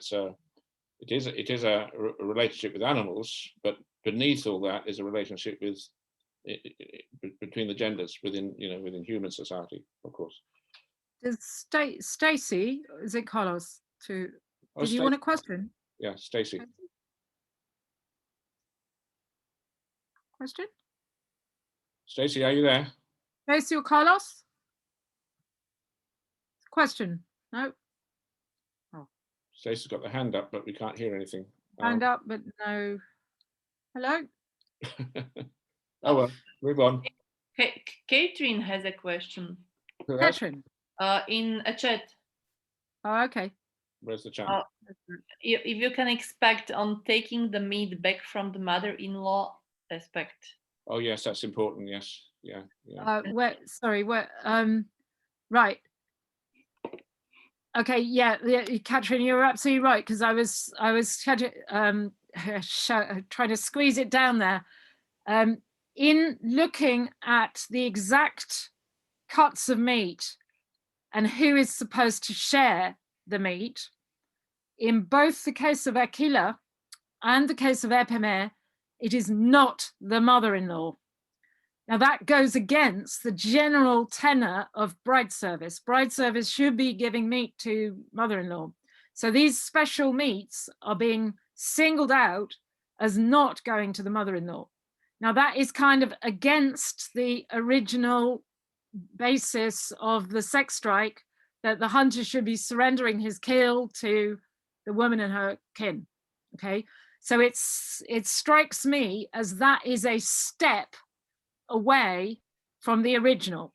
it is a relationship with animals, but beneath all that is a relationship with between the genders within human society, of course. Does Stacey, is it Carlos? Did you want a question? Yeah, Stacey. Question? Stacey, are you there? Stacey or Carlos? Question? No. Oh. Stacey's got the hand up, but we can't hear anything. Hand up, but no. Hello? Oh well, move on. Catherine has a question. Catherine? In a chat. Oh, okay. Where's the chat? If you can expect on taking the meat back from the mother-in-law aspect. Oh yes, that's important. Yes, yeah. Right. Okay, yeah, Catherine, you're absolutely right, because I was trying to squeeze it down there. In looking at the exact cuts of meat and who is supposed to share the meat, in both the case of Ekila and the case of Epeme, it is not the mother-in-law. Now that goes against the general tenor of bride service. Bride service should be giving meat to mother-in-law. So these special meats are being singled out as not going to the mother-in-law. Now that is kind of against the original basis of the sex strike, that the hunter should be surrendering his kill to the woman and her kin, okay? So it strikes me as that is a step away from the original.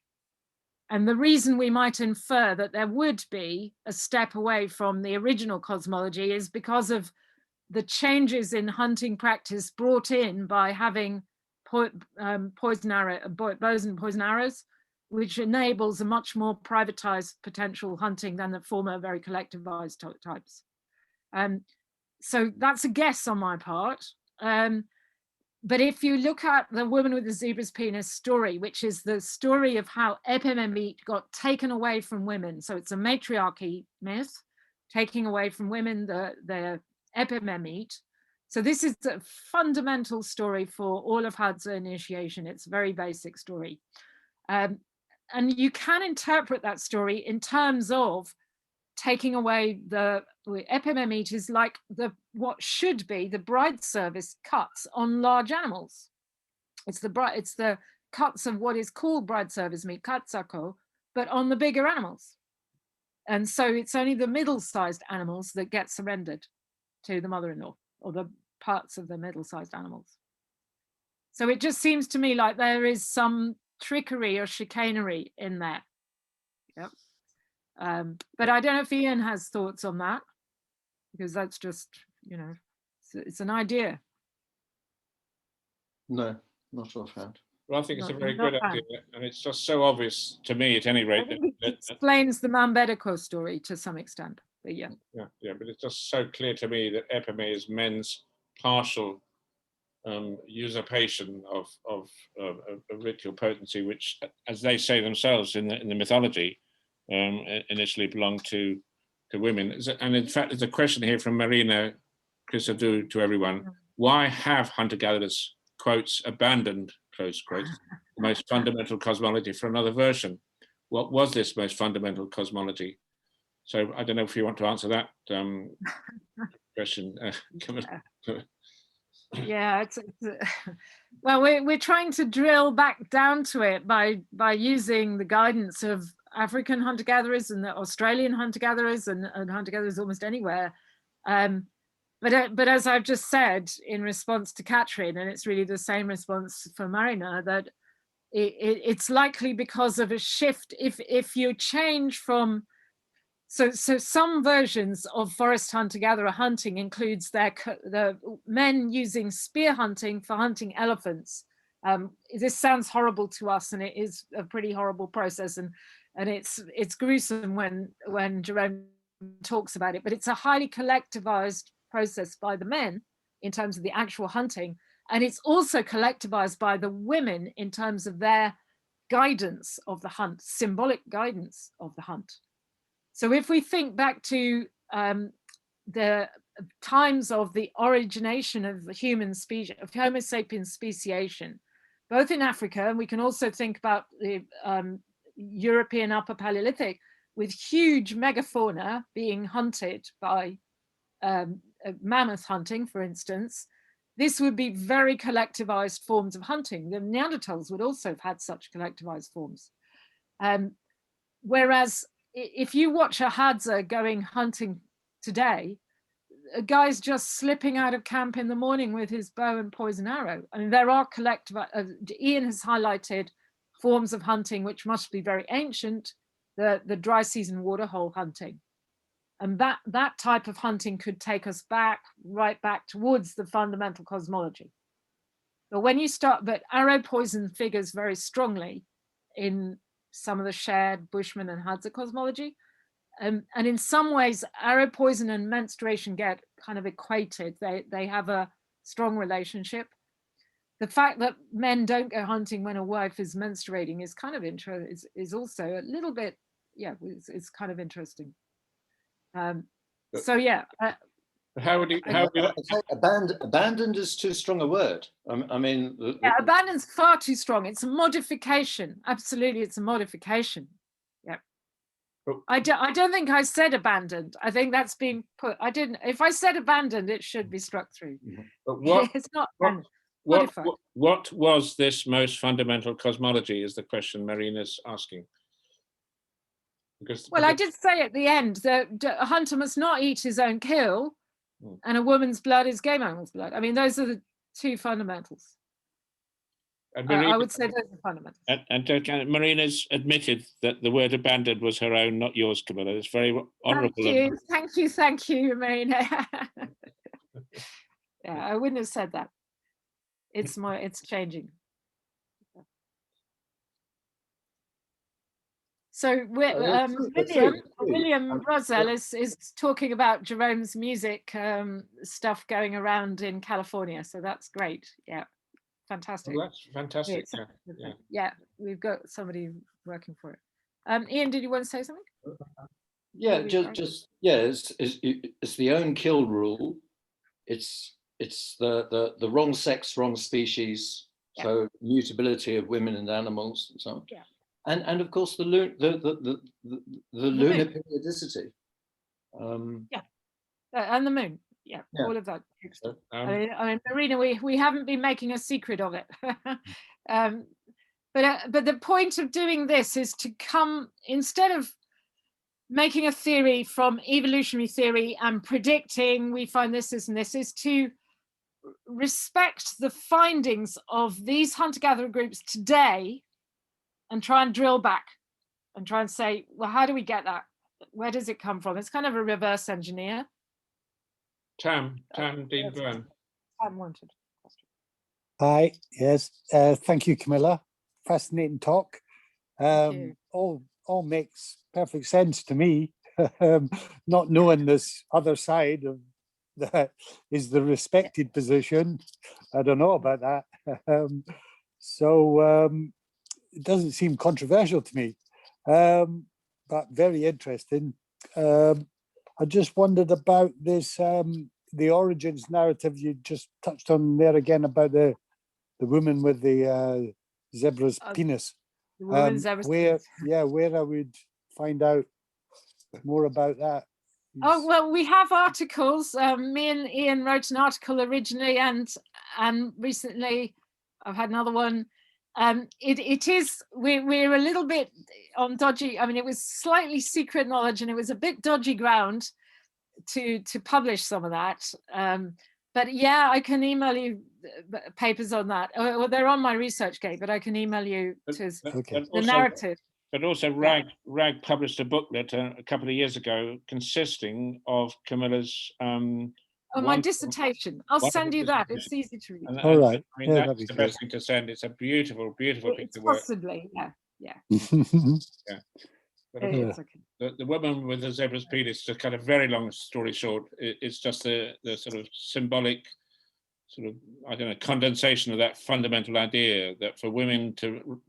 And the reason we might infer that there would be a step away from the original cosmology is because of the changes in hunting practice brought in by having bows and poison arrows, which enables a much more privatized potential hunting than the former very collectivized types. So that's a guess on my part. But if you look at the woman with the zebra's penis story, which is the story of how Epeme meat got taken away from women. So it's a matriarchy myth, taking away from women the Epeme meat. So this is a fundamental story for all of Hadza initiation. It's a very basic story. And you can interpret that story in terms of taking away the Epeme meat is like what should be the bride service cuts on large animals. It's the cuts of what is called bride service meat, katsako, but on the bigger animals. And so it's only the middle-sized animals that get surrendered to the mother-in-law, or the parts of the middle-sized animals. So it just seems to me like there is some trickery or chicanery in there. Yep. But I don't know if Ian has thoughts on that, because that's just, it's an idea. No, not offhand. Well, I think it's a very good idea, and it's just so obvious to me, at any rate. It explains the Mambedeko story to some extent, but yeah. Yeah, but it's just so clear to me that Epeme is men's partial usurpation of ritual potency, which, as they say themselves in the mythology, initially belonged to women. And in fact, there's a question here from Marina Chrisadou to everyone. Why have hunter-gatherers, quotes, abandoned close quotes, the most fundamental cosmology for another version. What was this most fundamental cosmology? So I don't know if you want to answer that question. Yeah, well, we're trying to drill back down to it by using the guidance of African hunter-gatherers and the Australian hunter-gatherers and hunter-gatherers almost anywhere. But as I've just said in response to Catherine, and it's really the same response for Marina, that it's likely because of a shift. If you change from, so some versions of forest hunter-gatherer hunting includes the men using spear hunting for hunting elephants. This sounds horrible to us, and it is a pretty horrible process, and it's gruesome when Jerome talks about it, but it's a highly collectivized process by the men in terms of the actual hunting, and it's also collectivized by the women in terms of their guidance of the hunt, symbolic guidance of the hunt. So if we think back to the times of the origination of the human species, of Homo sapiens speciation, both in Africa, and we can also think about the European Upper Paleolithic, with huge megafauna being hunted by mammoth hunting, for instance, this would be very collectivized forms of hunting. The Neanderthals would also have had such collectivized forms. Whereas if you watch a Hadza going hunting today, a guy's just slipping out of camp in the morning with his bow and poison arrow. I mean, there are collective, Ian has highlighted forms of hunting which must be very ancient, the dry season waterhole hunting. And that type of hunting could take us right back towards the fundamental cosmology. But when you start, but arrow poison figures very strongly in some of the shared Bushman and Hadza cosmology. And in some ways, arrow poison and menstruation get kind of equated. They have a strong relationship. The fact that men don't go hunting when a wife is menstruating is kind of is also a little bit, yeah, it's kind of interesting. So yeah. How would you? Abandoned is too strong a word. I mean, yeah, abandoned's far too strong. It's a modification. Absolutely, it's a modification. Yeah. I don't think I said abandoned. I think that's being put. I didn't. If I said abandoned, it should be struck through. But what, it's not. What was this most fundamental cosmology? Is the question Marina's asking. Well, I did say at the end that a hunter must not eat his own kill, and a woman's blood is game animal's blood. I mean, those are the two fundamentals. I would say those are fundamentals. And Marina's admitted that the word abandoned was her own, not yours, Camilla. It's very honourable. Thank you, Marina. Yeah, I wouldn't have said that. It's changing. So William Rosell is talking about Jerome's music stuff going around in California. So that's great. Yeah, fantastic. Well, that's fantastic. Yeah, we've got somebody working for it. Ian, did you want to say something? Yeah, it's the own kill rule. It's the wrong sex, wrong species. Yeah. So mutability of women and animals and so on. Yeah. And of course the lunar periodicity. Yeah, and the moon. Yeah, all of that. I mean, Marina, we haven't been making a secret of it. But the point of doing this is to come, instead of making a theory from evolutionary theory and predicting we find this and this, is to respect the findings of these hunter-gatherer groups today and try and drill back and try and say, well, how do we get that? Where does it come from? It's kind of a reverse engineer. Tam Dean Byrne. Tam wanted. Hi, yes, thank you, Camilla. Fascinating talk. All makes perfect sense to me. Not knowing this other side of that is the respected position. I don't know about that. It doesn't seem controversial to me, but very interesting. I just wondered about this, the origins narrative you just touched on there again about the woman with the zebra's penis. The woman's where I would find out more about that. Oh, well, we have articles. Me and Ian wrote an article originally, and recently I've had another one. It is, we're a little bit on dodgy. I mean, it was slightly secret knowledge, and it was a bit dodgy ground to publish some of that. But yeah, I can email you papers on that. Well, they're on my ResearchGate, but I can email you the narrative. But also RAG published a booklet a couple of years ago consisting of Camilla's my dissertation. I'll send you that. It's easy to read. All right. I mean, that's the best thing to send. It's a beautiful, beautiful piece of work. Possibly, yeah. Yeah. But It's okay. the woman with the zebra's penis, to cut a very long story short, it's just the sort of symbolic sort of, I don't know, condensation of that fundamental idea that for women to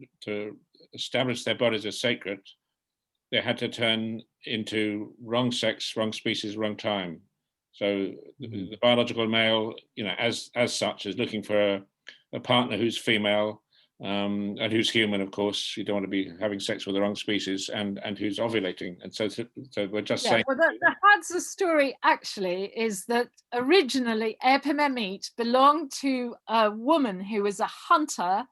establish their bodies as sacred, they had to turn into wrong sex, wrong species, wrong time. So the biological male, you know, as such, is looking for a partner who's female and who's human, of course. You don't want to be having sex with the wrong species, and who's ovulating. And so we're just saying. Well, the Hadza story actually is that originally Epeme meat belonged to a woman who was a hunter,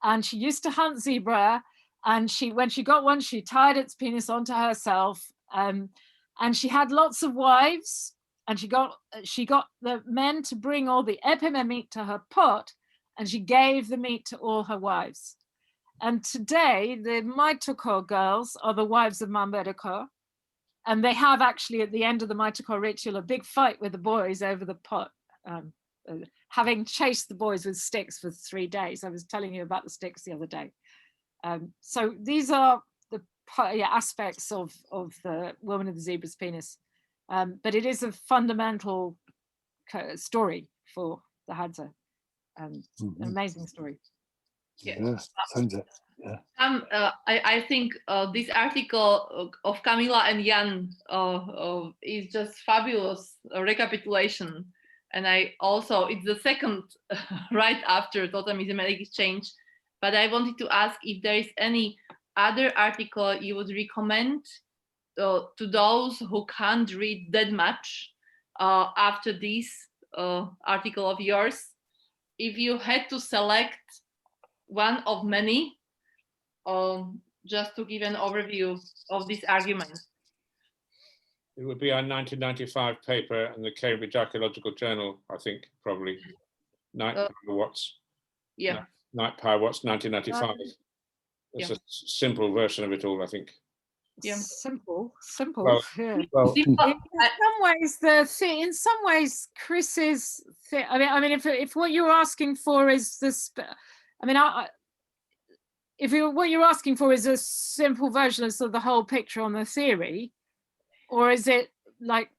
and she used to hunt zebra. And when she got one, she tied its penis onto herself, and she had lots of wives. And she got the men to bring all the Epeme meat to her pot, and she gave the meat to all her wives. And today, the Maitoko girls are the wives of Mambedeko, and they have actually, at the end of the Maitoko ritual, a big fight with the boys over the pot, having chased the boys with sticks for 3 days. I was telling you about the sticks the other day. So these are the aspects of the woman of the zebra's penis. But it is a fundamental story for the Hadza. An amazing story. Yeah, sounds it. Yeah. I think this article of Camilla and Jan is just fabulous recapitulation. And it's the second right after Totemism and Exchange. But I wanted to ask if there is any other article you would recommend to those who can't read that much after this article of yours. If you had to select one of many, just to give an overview of this argument. It would be our 1995 paper in the Cambridge Archaeological Journal, I think, probably. Night Watts. Yeah. Night Power Watts, 1995. It's a simple version of it all, I think. Yeah. Simple. Well, Yeah. Well, in some ways, Chris's. I mean, if what you're asking for is this, what you're asking for is a simple version of sort of the whole picture on the theory, or is it like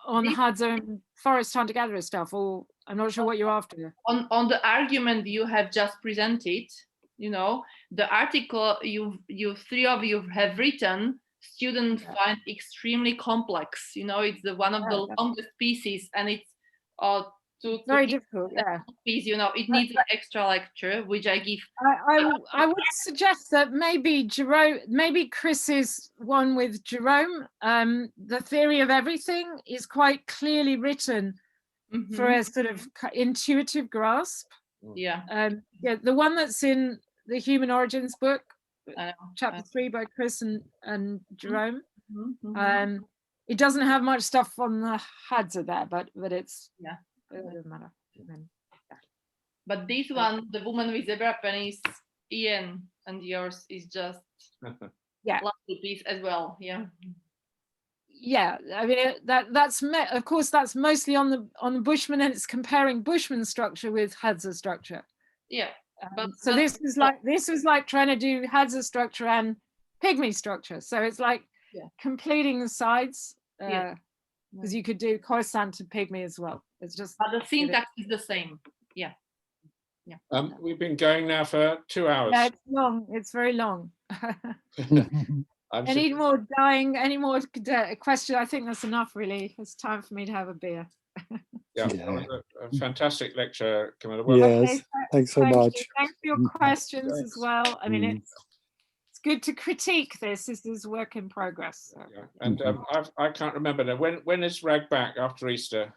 on the Hadza and forest hunter-gatherer stuff? Or I'm not sure what you're after. On the argument you have just presented, you know, the article you three of you have written, students find extremely complex. You know, it's one of the longest pieces, and it's very difficult. Yeah, piece. You know, it needs an extra lecture, which I give. I would suggest that maybe Chris's one with Jerome, the theory of everything, is quite clearly written for a sort of intuitive grasp. Yeah. The one that's in the Human Origins book, chapter 3 by Chris and Jerome. It doesn't have much stuff on the Hadza there, but it's it doesn't matter. But this one, the woman with zebra penis, Ian, and yours is just lovely piece as well. Yeah, I mean that's of course that's mostly on the Bushman, and it's comparing Bushman structure with Hadza structure. Yeah. So this was like trying to do Hadza structure and Pygmy structure. So it's like completing the sides, because you could do Khoesan-Pygmy as well. It's just, but the syntax is the same. Yeah. We've been going now for 2 hours. Yeah, it's long. It's very long. Any more questions? I think that's enough, really. It's time for me to have a beer. Yeah, Yeah. that was a fantastic lecture, Camilla. Well, Yes, thanks so Thank much. you. Thanks for your questions as Thanks. well. I mean, Mm. it's good to critique this. This is work in progress. So. yeah. And I can't remember now. When is Rag back after Easter?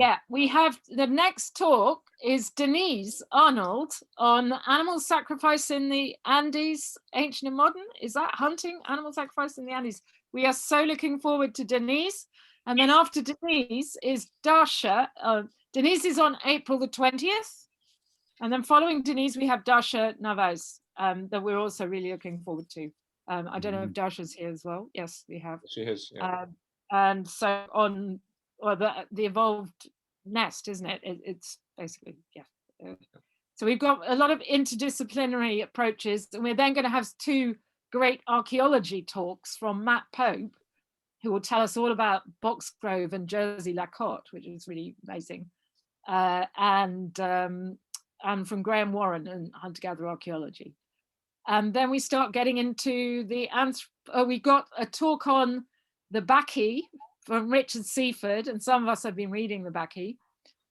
Yeah, we have the next talk is Denise Arnold on animal sacrifice in the Andes, ancient and modern. Is that hunting, animal sacrifice in the Andes? We are so looking forward to Denise. And then after Denise is Dasha. Denise is on April the 20th. And then following Denise, we have Dasha Navas that we're also really looking forward to. I don't know if Dasha's here as well. Yes, we have. She is. Yeah. And so on, or the evolved nest, isn't it? It's basically, yeah. So we've got a lot of interdisciplinary approaches, and we're then going to have 2 great archaeology talks from Matt Pope, who will tell us all about Boxgrove and Jersey Lacotte, which is really amazing, and from Graham Warren and hunter-gatherer archaeology. And then we start getting into the we got a talk on the Bacchae from Richard Seaford, and some of us have been reading the Bacchae,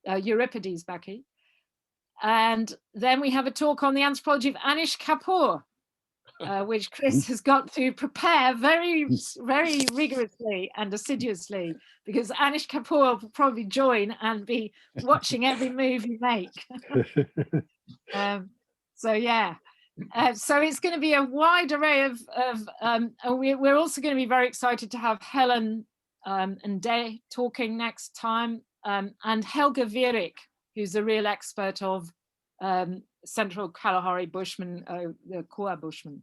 Euripides' Bacchae. And then we have a talk on the anthropology of Anish Kapoor, which Chris has got to prepare very, very rigorously and assiduously, because Anish Kapoor will probably join and be watching every move you make. So yeah. So it's going to be a wide array of we're also going to be very excited to have Helen and Day talking next time, and Helga Vierik, who's a real expert of Central Kalahari Bushmen, the Kua Bushmen.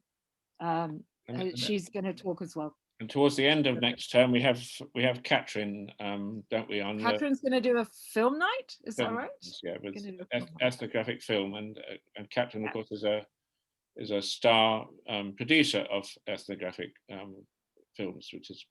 She's going to talk as well. And towards the end of next term, we have Catherine, don't we? On Catherine's going to do a film night. Is that right? Yeah, with ethnographic film, and Catherine, of course, is a star producer of ethnographic films, which is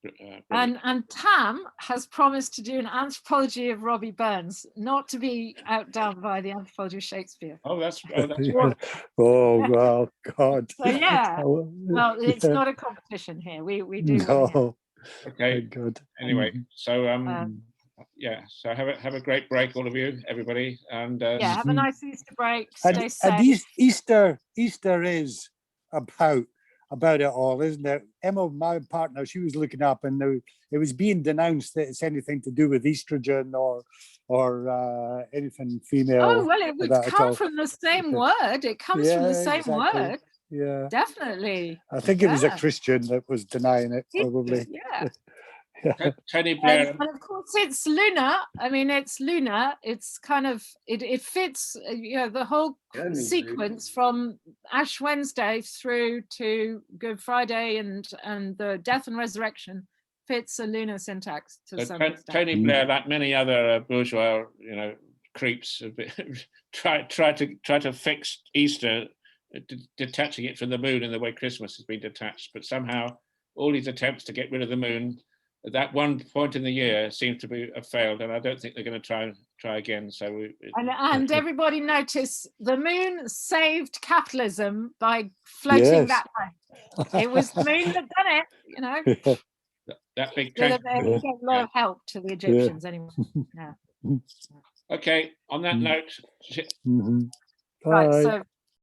and Tam has promised to do an anthropology of Robbie Burns, not to be outdone by the anthropology of Shakespeare. Oh, that's Yeah. Oh well, God. So yeah, well, it's not a competition here. We do. No. Okay. Good. Anyway, so yeah, so have a great break, all of you, everybody, and yeah, have a nice Easter break. Stay safe. And Easter is about it all, isn't it? Emma, my partner, she was looking up, and it was being denounced that it's anything to do with estrogen or anything female. Oh well, it would come from the same word. It comes from the same word. Yeah, definitely. I think it was a Christian that was denying it, probably. Yeah. Tony Blair. And of course it's lunar. I mean, it's lunar. It's kind of it fits, you know, the whole sequence from Ash Wednesday through to Good Friday and the death and resurrection fits a lunar syntax to some extent. Tony Blair, like many other bourgeois, you know, creeps, try to fix Easter, detaching it from the moon in the way Christmas has been detached, but somehow all these attempts to get rid of the moon at that one point in the year seem to have failed, and I don't think they're going to try again. So and everybody notice the moon saved capitalism by floating that way. It was the moon that done it, you know. That big gave a lot of help to the Egyptians anyway. Yeah. Okay, on that note. Mm-hmm. Right, so